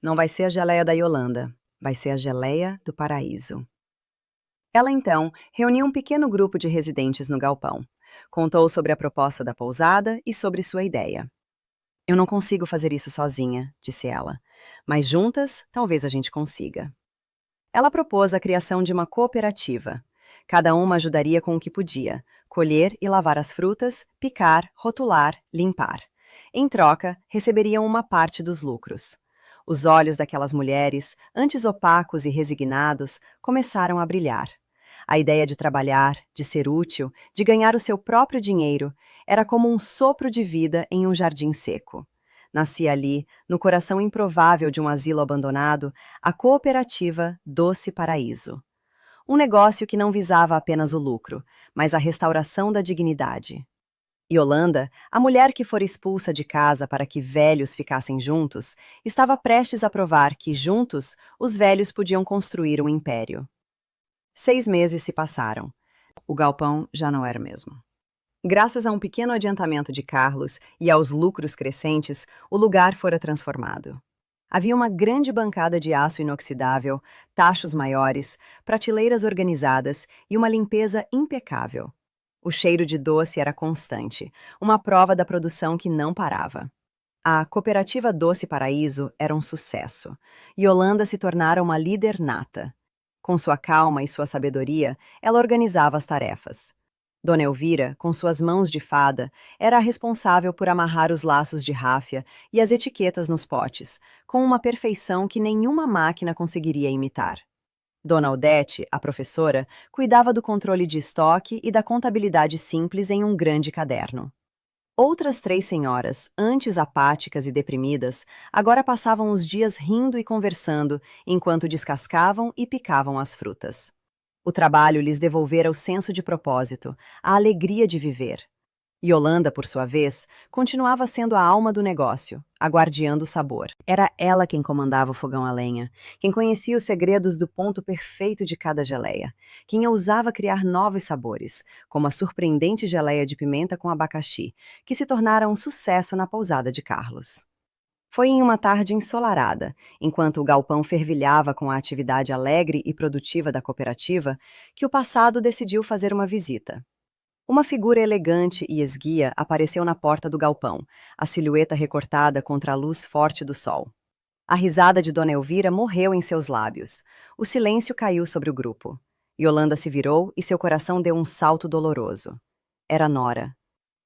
"Não vai ser a geleia da Yolanda, vai ser a geleia do paraíso." Ela então reuniu um pequeno grupo de residentes no galpão. Contou sobre a proposta da pousada e sobre sua ideia. "Eu não consigo fazer isso sozinha", disse ela, "mas juntas talvez a gente consiga." Ela propôs a criação de uma cooperativa. Cada uma ajudaria com o que podia: colher e lavar as frutas, picar, rotular, limpar. Em troca, receberiam uma parte dos lucros. Os olhos daquelas mulheres, antes opacos e resignados, começaram a brilhar. A ideia de trabalhar, de ser útil, de ganhar o seu próprio dinheiro, era como um sopro de vida em um jardim seco. Nascia ali, no coração improvável de um asilo abandonado, a cooperativa Doce Paraíso. Um negócio que não visava apenas o lucro, mas a restauração da dignidade. Yolanda, a mulher que fora expulsa de casa para que velhos ficassem juntos, estava prestes a provar que, juntos, os velhos podiam construir um império. 6 meses se passaram. O galpão já não era o mesmo. Graças a um pequeno adiantamento de Carlos e aos lucros crescentes, o lugar fora transformado. Havia uma grande bancada de aço inoxidável, tachos maiores, prateleiras organizadas e uma limpeza impecável. O cheiro de doce era constante, uma prova da produção que não parava. A Cooperativa Doce Paraíso era um sucesso. Yolanda se tornara uma líder nata. Com sua calma e sua sabedoria, ela organizava as tarefas. Dona Elvira, com suas mãos de fada, era a responsável por amarrar os laços de ráfia e as etiquetas nos potes, com uma perfeição que nenhuma máquina conseguiria imitar. Dona Odete, a professora, cuidava do controle de estoque e da contabilidade simples em um grande caderno. Outras 3 senhoras, antes apáticas e deprimidas, agora passavam os dias rindo e conversando enquanto descascavam e picavam as frutas. O trabalho lhes devolvera o senso de propósito, a alegria de viver. Yolanda, por sua vez, continuava sendo a alma do negócio, aguardiando o sabor. Era ela quem comandava o fogão a lenha, quem conhecia os segredos do ponto perfeito de cada geleia, quem ousava criar novos sabores, como a surpreendente geleia de pimenta com abacaxi, que se tornara um sucesso na pousada de Carlos. Foi em uma tarde ensolarada, enquanto o galpão fervilhava com a atividade alegre e produtiva da cooperativa, que o passado decidiu fazer uma visita. Uma figura elegante e esguia apareceu na porta do galpão, a silhueta recortada contra a luz forte do sol. A risada de Dona Elvira morreu em seus lábios. O silêncio caiu sobre o grupo. Yolanda se virou e seu coração deu um salto doloroso. Era Nora.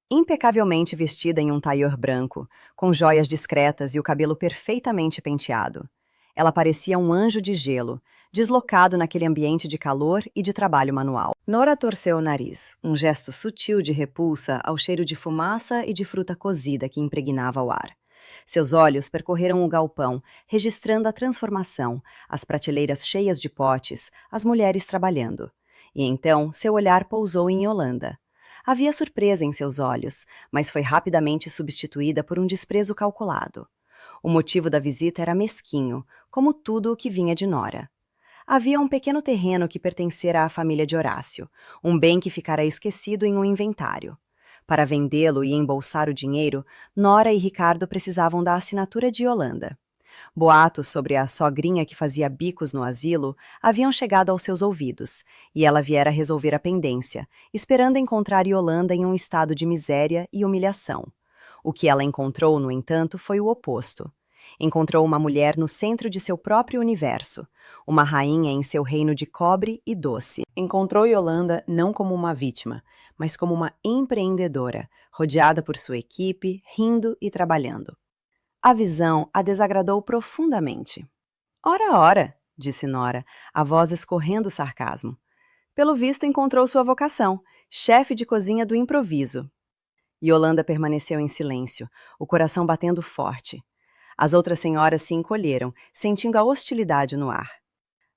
Impecavelmente vestida em um taior branco, com joias discretas e o cabelo perfeitamente penteado. Ela parecia um anjo de gelo, deslocado naquele ambiente de calor e de trabalho manual. Nora torceu o nariz, um gesto sutil de repulsa ao cheiro de fumaça e de fruta cozida que impregnava o ar. Seus olhos percorreram o galpão, registrando a transformação, as prateleiras cheias de potes, as mulheres trabalhando. E então seu olhar pousou em Yolanda. Havia surpresa em seus olhos, mas foi rapidamente substituída por um desprezo calculado. O motivo da visita era mesquinho, como tudo o que vinha de Nora. Havia um pequeno terreno que pertencera à família de Horácio, um bem que ficara esquecido em um inventário. Para vendê-lo e embolsar o dinheiro, Nora e Ricardo precisavam da assinatura de Yolanda. Boatos sobre a sogrinha que fazia bicos no asilo haviam chegado aos seus ouvidos, e ela viera resolver a pendência, esperando encontrar Yolanda em um estado de miséria e humilhação. O que ela encontrou, no entanto, foi o oposto. Encontrou uma mulher no centro de seu próprio universo, uma rainha em seu reino de cobre e doce. Encontrou Yolanda não como uma vítima, mas como uma empreendedora, rodeada por sua equipe, rindo e trabalhando. A visão a desagradou profundamente. Ora, ora, disse Nora, a voz escorrendo sarcasmo. Pelo visto encontrou sua vocação, chefe de cozinha do improviso. Yolanda permaneceu em silêncio, o coração batendo forte. As outras senhoras se encolheram, sentindo a hostilidade no ar.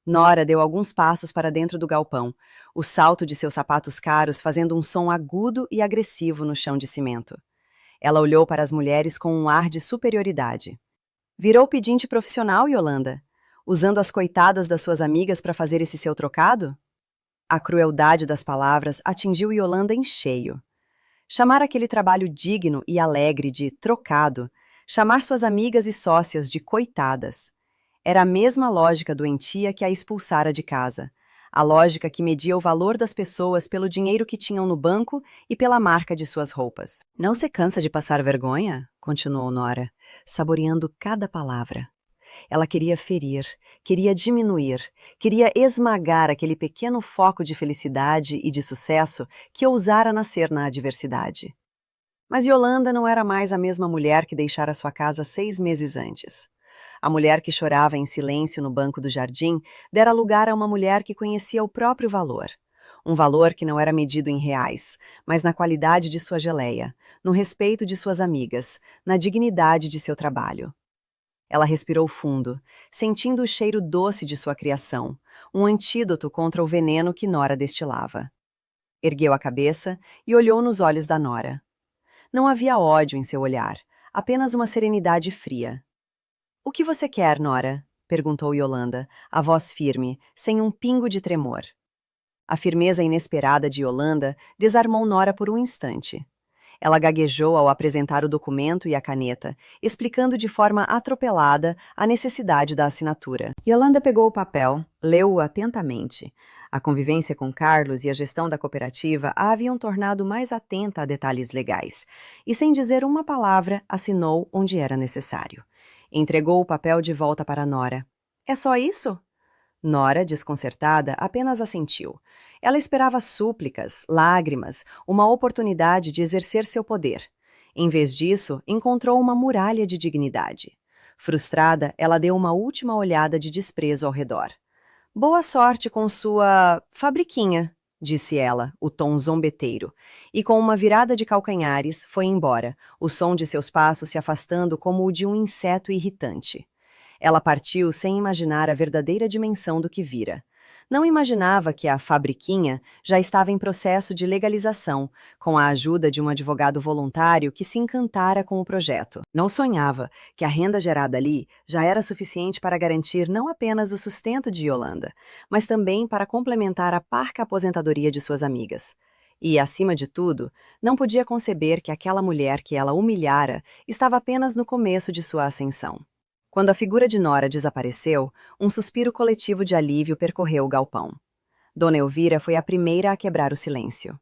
Nora deu alguns passos para dentro do galpão, o salto de seus sapatos caros fazendo um som agudo e agressivo no chão de cimento. Ela olhou para as mulheres com um ar de superioridade. Virou pedinte profissional, Yolanda? Usando as coitadas das suas amigas para fazer esse seu trocado? A crueldade das palavras atingiu Yolanda em cheio. Chamar aquele trabalho digno e alegre de trocado, chamar suas amigas e sócias de coitadas. Era a mesma lógica doentia que a expulsara de casa, a lógica que media o valor das pessoas pelo dinheiro que tinham no banco e pela marca de suas roupas. Não se cansa de passar vergonha? Continuou Nora, saboreando cada palavra. Ela queria ferir, queria diminuir, queria esmagar aquele pequeno foco de felicidade e de sucesso que ousara nascer na adversidade. Mas Yolanda não era mais a mesma mulher que deixara sua casa 6 meses antes. A mulher que chorava em silêncio no banco do jardim dera lugar a uma mulher que conhecia o próprio valor. Um valor que não era medido em reais, mas na qualidade de sua geleia, no respeito de suas amigas, na dignidade de seu trabalho. Ela respirou fundo, sentindo o cheiro doce de sua criação, um antídoto contra o veneno que Nora destilava. Ergueu a cabeça e olhou nos olhos da Nora. Não havia ódio em seu olhar, apenas uma serenidade fria. "O que você quer, Nora?" perguntou Yolanda, a voz firme, sem um pingo de tremor. A firmeza inesperada de Yolanda desarmou Nora por um instante. Ela gaguejou ao apresentar o documento e a caneta, explicando de forma atropelada a necessidade da assinatura. Yolanda pegou o papel, leu-o atentamente. A convivência com Carlos e a gestão da cooperativa a haviam tornado mais atenta a detalhes legais, e sem dizer uma palavra, assinou onde era necessário. Entregou o papel de volta para Nora. "É só isso?" Nora, desconcertada, apenas assentiu. Ela esperava súplicas, lágrimas, uma oportunidade de exercer seu poder. Em vez disso, encontrou uma muralha de dignidade. Frustrada, ela deu uma última olhada de desprezo ao redor. "Boa sorte com sua fabriquinha", disse ela, o tom zombeteiro, e com uma virada de calcanhares foi embora, o som de seus passos se afastando como o de um inseto irritante. Ela partiu sem imaginar a verdadeira dimensão do que vira. Não imaginava que a fabriquinha já estava em processo de legalização, com a ajuda de um advogado voluntário que se encantara com o projeto. Não sonhava que a renda gerada ali já era suficiente para garantir não apenas o sustento de Yolanda, mas também para complementar a parca aposentadoria de suas amigas. E, acima de tudo, não podia conceber que aquela mulher que ela humilhara estava apenas no começo de sua ascensão. Quando a figura de Nora desapareceu, um suspiro coletivo de alívio percorreu o galpão. Dona Elvira foi a primeira a quebrar o silêncio.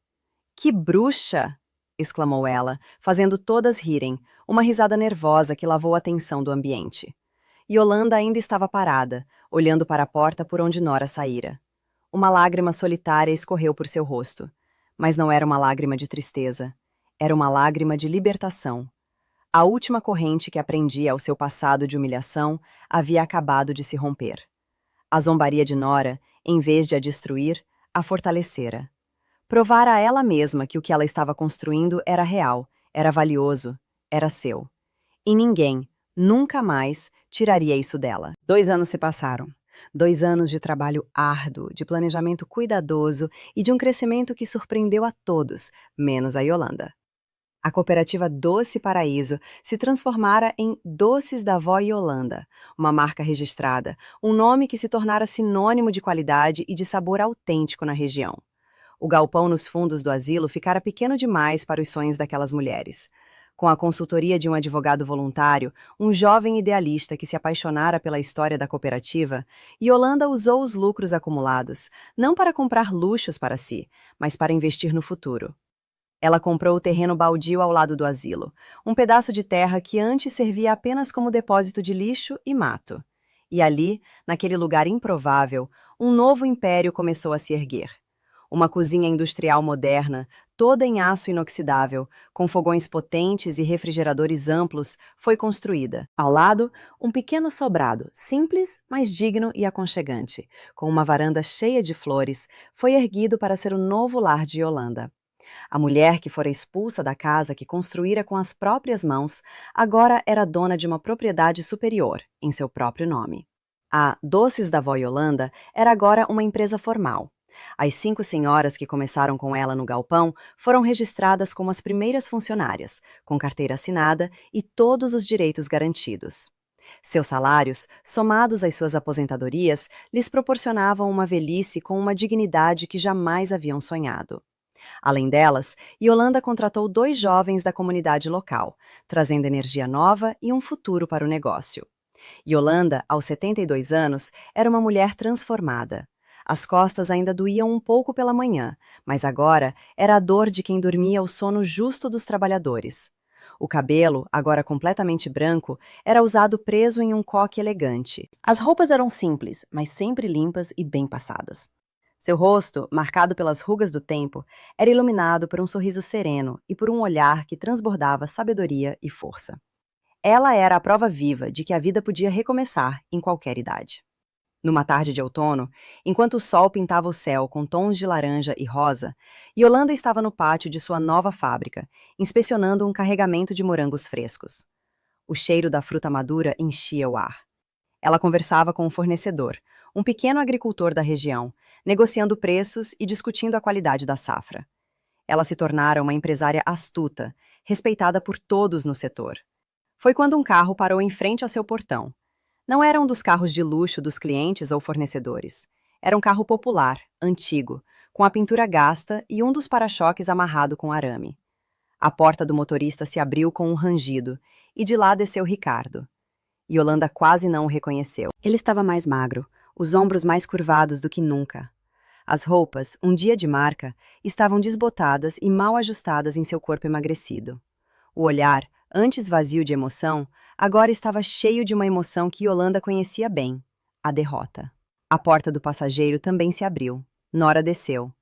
"Que bruxa!" exclamou ela, fazendo todas rirem, uma risada nervosa que lavou a tensão do ambiente. Yolanda ainda estava parada, olhando para a porta por onde Nora saíra. Uma lágrima solitária escorreu por seu rosto, mas não era uma lágrima de tristeza, era uma lágrima de libertação. A última corrente que aprendia ao seu passado de humilhação havia acabado de se romper. A zombaria de Nora, em vez de a destruir, a fortalecera. Provara a ela mesma que o que ela estava construindo era real, era valioso, era seu. E ninguém, nunca mais, tiraria isso dela. 2 anos se passaram. 2 anos de trabalho árduo, de planejamento cuidadoso e de um crescimento que surpreendeu a todos, menos a Yolanda. A cooperativa Doce Paraíso se transformara em Doces da Vó Yolanda, uma marca registrada, um nome que se tornara sinônimo de qualidade e de sabor autêntico na região. O galpão nos fundos do asilo ficara pequeno demais para os sonhos daquelas mulheres. Com a consultoria de um advogado voluntário, um jovem idealista que se apaixonara pela história da cooperativa, Yolanda usou os lucros acumulados, não para comprar luxos para si, mas para investir no futuro. Ela comprou o terreno baldio ao lado do asilo, um pedaço de terra que antes servia apenas como depósito de lixo e mato. E ali, naquele lugar improvável, um novo império começou a se erguer. Uma cozinha industrial moderna, toda em aço inoxidável, com fogões potentes e refrigeradores amplos, foi construída. Ao lado, um pequeno sobrado, simples, mas digno e aconchegante, com uma varanda cheia de flores, foi erguido para ser o novo lar de Yolanda. A mulher que fora expulsa da casa que construíra com as próprias mãos, agora era dona de uma propriedade superior, em seu próprio nome. A Doces da Vó Yolanda era agora uma empresa formal. As 5 senhoras que começaram com ela no galpão foram registradas como as primeiras funcionárias, com carteira assinada e todos os direitos garantidos. Seus salários, somados às suas aposentadorias, lhes proporcionavam uma velhice com uma dignidade que jamais haviam sonhado. Além delas, Yolanda contratou 2 jovens da comunidade local, trazendo energia nova e um futuro para o negócio. Yolanda, aos 72 anos, era uma mulher transformada. As costas ainda doíam um pouco pela manhã, mas agora era a dor de quem dormia o sono justo dos trabalhadores. O cabelo, agora completamente branco, era usado preso em um coque elegante. As roupas eram simples, mas sempre limpas e bem passadas. Seu rosto, marcado pelas rugas do tempo, era iluminado por um sorriso sereno e por um olhar que transbordava sabedoria e força. Ela era a prova viva de que a vida podia recomeçar em qualquer idade. Numa tarde de outono, enquanto o sol pintava o céu com tons de laranja e rosa, Yolanda estava no pátio de sua nova fábrica, inspecionando um carregamento de morangos frescos. O cheiro da fruta madura enchia o ar. Ela conversava com o fornecedor, um pequeno agricultor da região, negociando preços e discutindo a qualidade da safra. Ela se tornara uma empresária astuta, respeitada por todos no setor. Foi quando um carro parou em frente ao seu portão. Não era um dos carros de luxo dos clientes ou fornecedores. Era um carro popular, antigo, com a pintura gasta e um dos para-choques amarrado com arame. A porta do motorista se abriu com um rangido, e de lá desceu Ricardo. Yolanda quase não o reconheceu. Ele estava mais magro, os ombros mais curvados do que nunca. As roupas, um dia de marca, estavam desbotadas e mal ajustadas em seu corpo emagrecido. O olhar, antes vazio de emoção, agora estava cheio de uma emoção que Yolanda conhecia bem: a derrota. A porta do passageiro também se abriu. Nora desceu.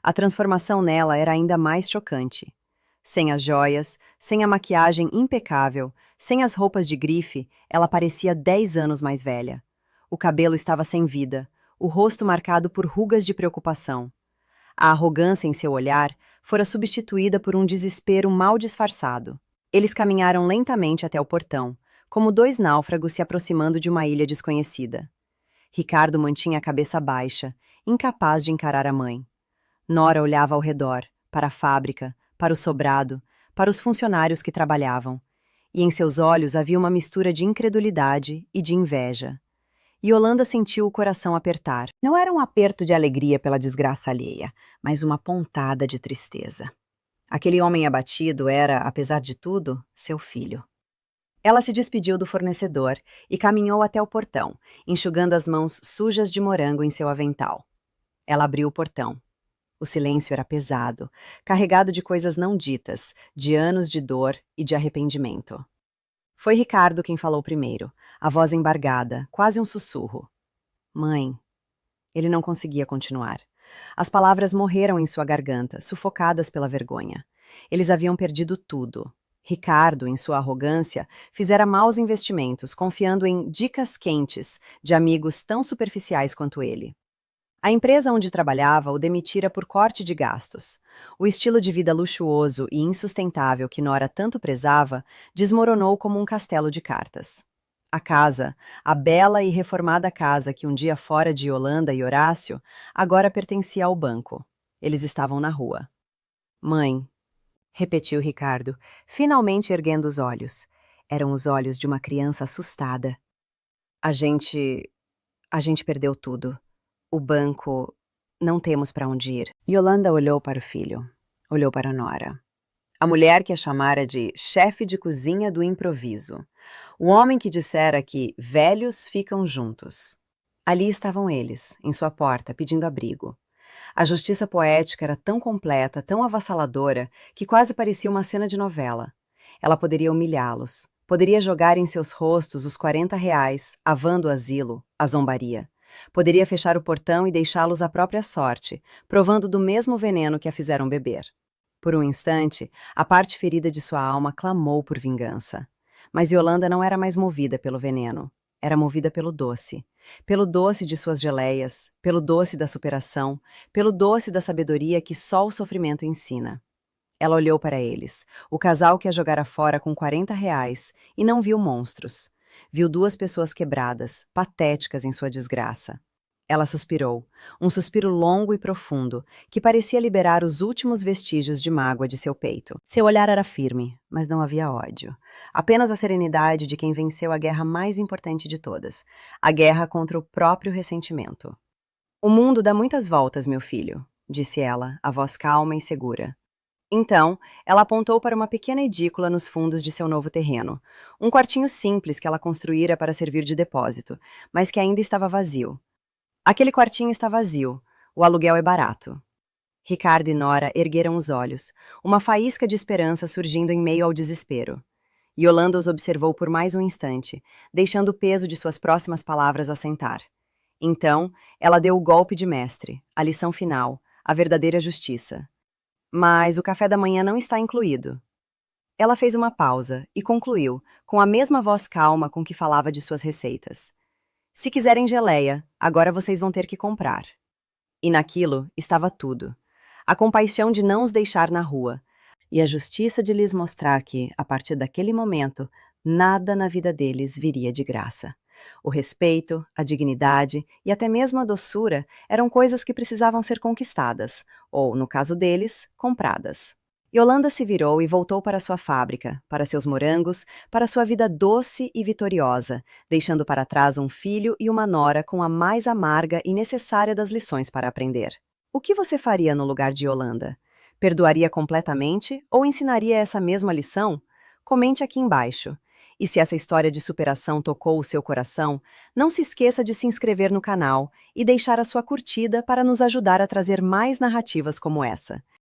A transformação nela era ainda mais chocante. Sem as joias, sem a maquiagem impecável, sem as roupas de grife, ela parecia 10 anos mais velha. O cabelo estava sem vida, o rosto marcado por rugas de preocupação. A arrogância em seu olhar fora substituída por um desespero mal disfarçado. Eles caminharam lentamente até o portão, como dois náufragos se aproximando de uma ilha desconhecida. Ricardo mantinha a cabeça baixa, incapaz de encarar a mãe. Nora olhava ao redor, para a fábrica, para o sobrado, para os funcionários que trabalhavam, e em seus olhos havia uma mistura de incredulidade e de inveja. Yolanda sentiu o coração apertar. Não era um aperto de alegria pela desgraça alheia, mas uma pontada de tristeza. Aquele homem abatido era, apesar de tudo, seu filho. Ela se despediu do fornecedor e caminhou até o portão, enxugando as mãos sujas de morango em seu avental. Ela abriu o portão. O silêncio era pesado, carregado de coisas não ditas, de anos de dor e de arrependimento. Foi Ricardo quem falou primeiro, a voz embargada, quase um sussurro. Mãe. Ele não conseguia continuar. As palavras morreram em sua garganta, sufocadas pela vergonha. Eles haviam perdido tudo. Ricardo, em sua arrogância, fizera maus investimentos, confiando em dicas quentes de amigos tão superficiais quanto ele. A empresa onde trabalhava o demitira por corte de gastos. O estilo de vida luxuoso e insustentável que Nora tanto prezava desmoronou como um castelo de cartas. A casa, a bela e reformada casa que um dia fora de Yolanda e Horácio, agora pertencia ao banco. Eles estavam na rua. Mãe, repetiu Ricardo, finalmente erguendo os olhos. Eram os olhos de uma criança assustada. A gente perdeu tudo. O banco... Não temos para onde ir. Yolanda olhou para o filho. Olhou para Nora. A mulher que a chamara de chefe de cozinha do improviso. O homem que dissera que velhos ficam juntos. Ali estavam eles, em sua porta, pedindo abrigo. A justiça poética era tão completa, tão avassaladora, que quase parecia uma cena de novela. Ela poderia humilhá-los. Poderia jogar em seus rostos os R$ 40, avando o asilo, a zombaria. Poderia fechar o portão e deixá-los à própria sorte, provando do mesmo veneno que a fizeram beber. Por um instante, a parte ferida de sua alma clamou por vingança. Mas Yolanda não era mais movida pelo veneno. Era movida pelo doce. Pelo doce de suas geleias, pelo doce da superação, pelo doce da sabedoria que só o sofrimento ensina. Ela olhou para eles, o casal que a jogara fora com R$ 40, e não viu monstros. Viu duas pessoas quebradas, patéticas em sua desgraça. Ela suspirou, um suspiro longo e profundo, que parecia liberar os últimos vestígios de mágoa de seu peito. Seu olhar era firme, mas não havia ódio. Apenas a serenidade de quem venceu a guerra mais importante de todas, a guerra contra o próprio ressentimento. O mundo dá muitas voltas, meu filho, disse ela, a voz calma e segura. Então, ela apontou para uma pequena edícula nos fundos de seu novo terreno, um quartinho simples que ela construíra para servir de depósito, mas que ainda estava vazio. Aquele quartinho está vazio, o aluguel é barato. Ricardo e Nora ergueram os olhos, uma faísca de esperança surgindo em meio ao desespero. Yolanda os observou por mais um instante, deixando o peso de suas próximas palavras assentar. Então, ela deu o golpe de mestre, a lição final, a verdadeira justiça. Mas o café da manhã não está incluído. Ela fez uma pausa e concluiu, com a mesma voz calma com que falava de suas receitas. Se quiserem geleia, agora vocês vão ter que comprar. E naquilo estava tudo. A compaixão de não os deixar na rua, e a justiça de lhes mostrar que, a partir daquele momento, nada na vida deles viria de graça. O respeito, a dignidade e até mesmo a doçura eram coisas que precisavam ser conquistadas, ou, no caso deles, compradas. Yolanda se virou e voltou para sua fábrica, para seus morangos, para sua vida doce e vitoriosa, deixando para trás um filho e uma nora com a mais amarga e necessária das lições para aprender. O que você faria no lugar de Yolanda? Perdoaria completamente ou ensinaria essa mesma lição? Comente aqui embaixo. E se essa história de superação tocou o seu coração, não se esqueça de se inscrever no canal e deixar a sua curtida para nos ajudar a trazer mais narrativas como essa.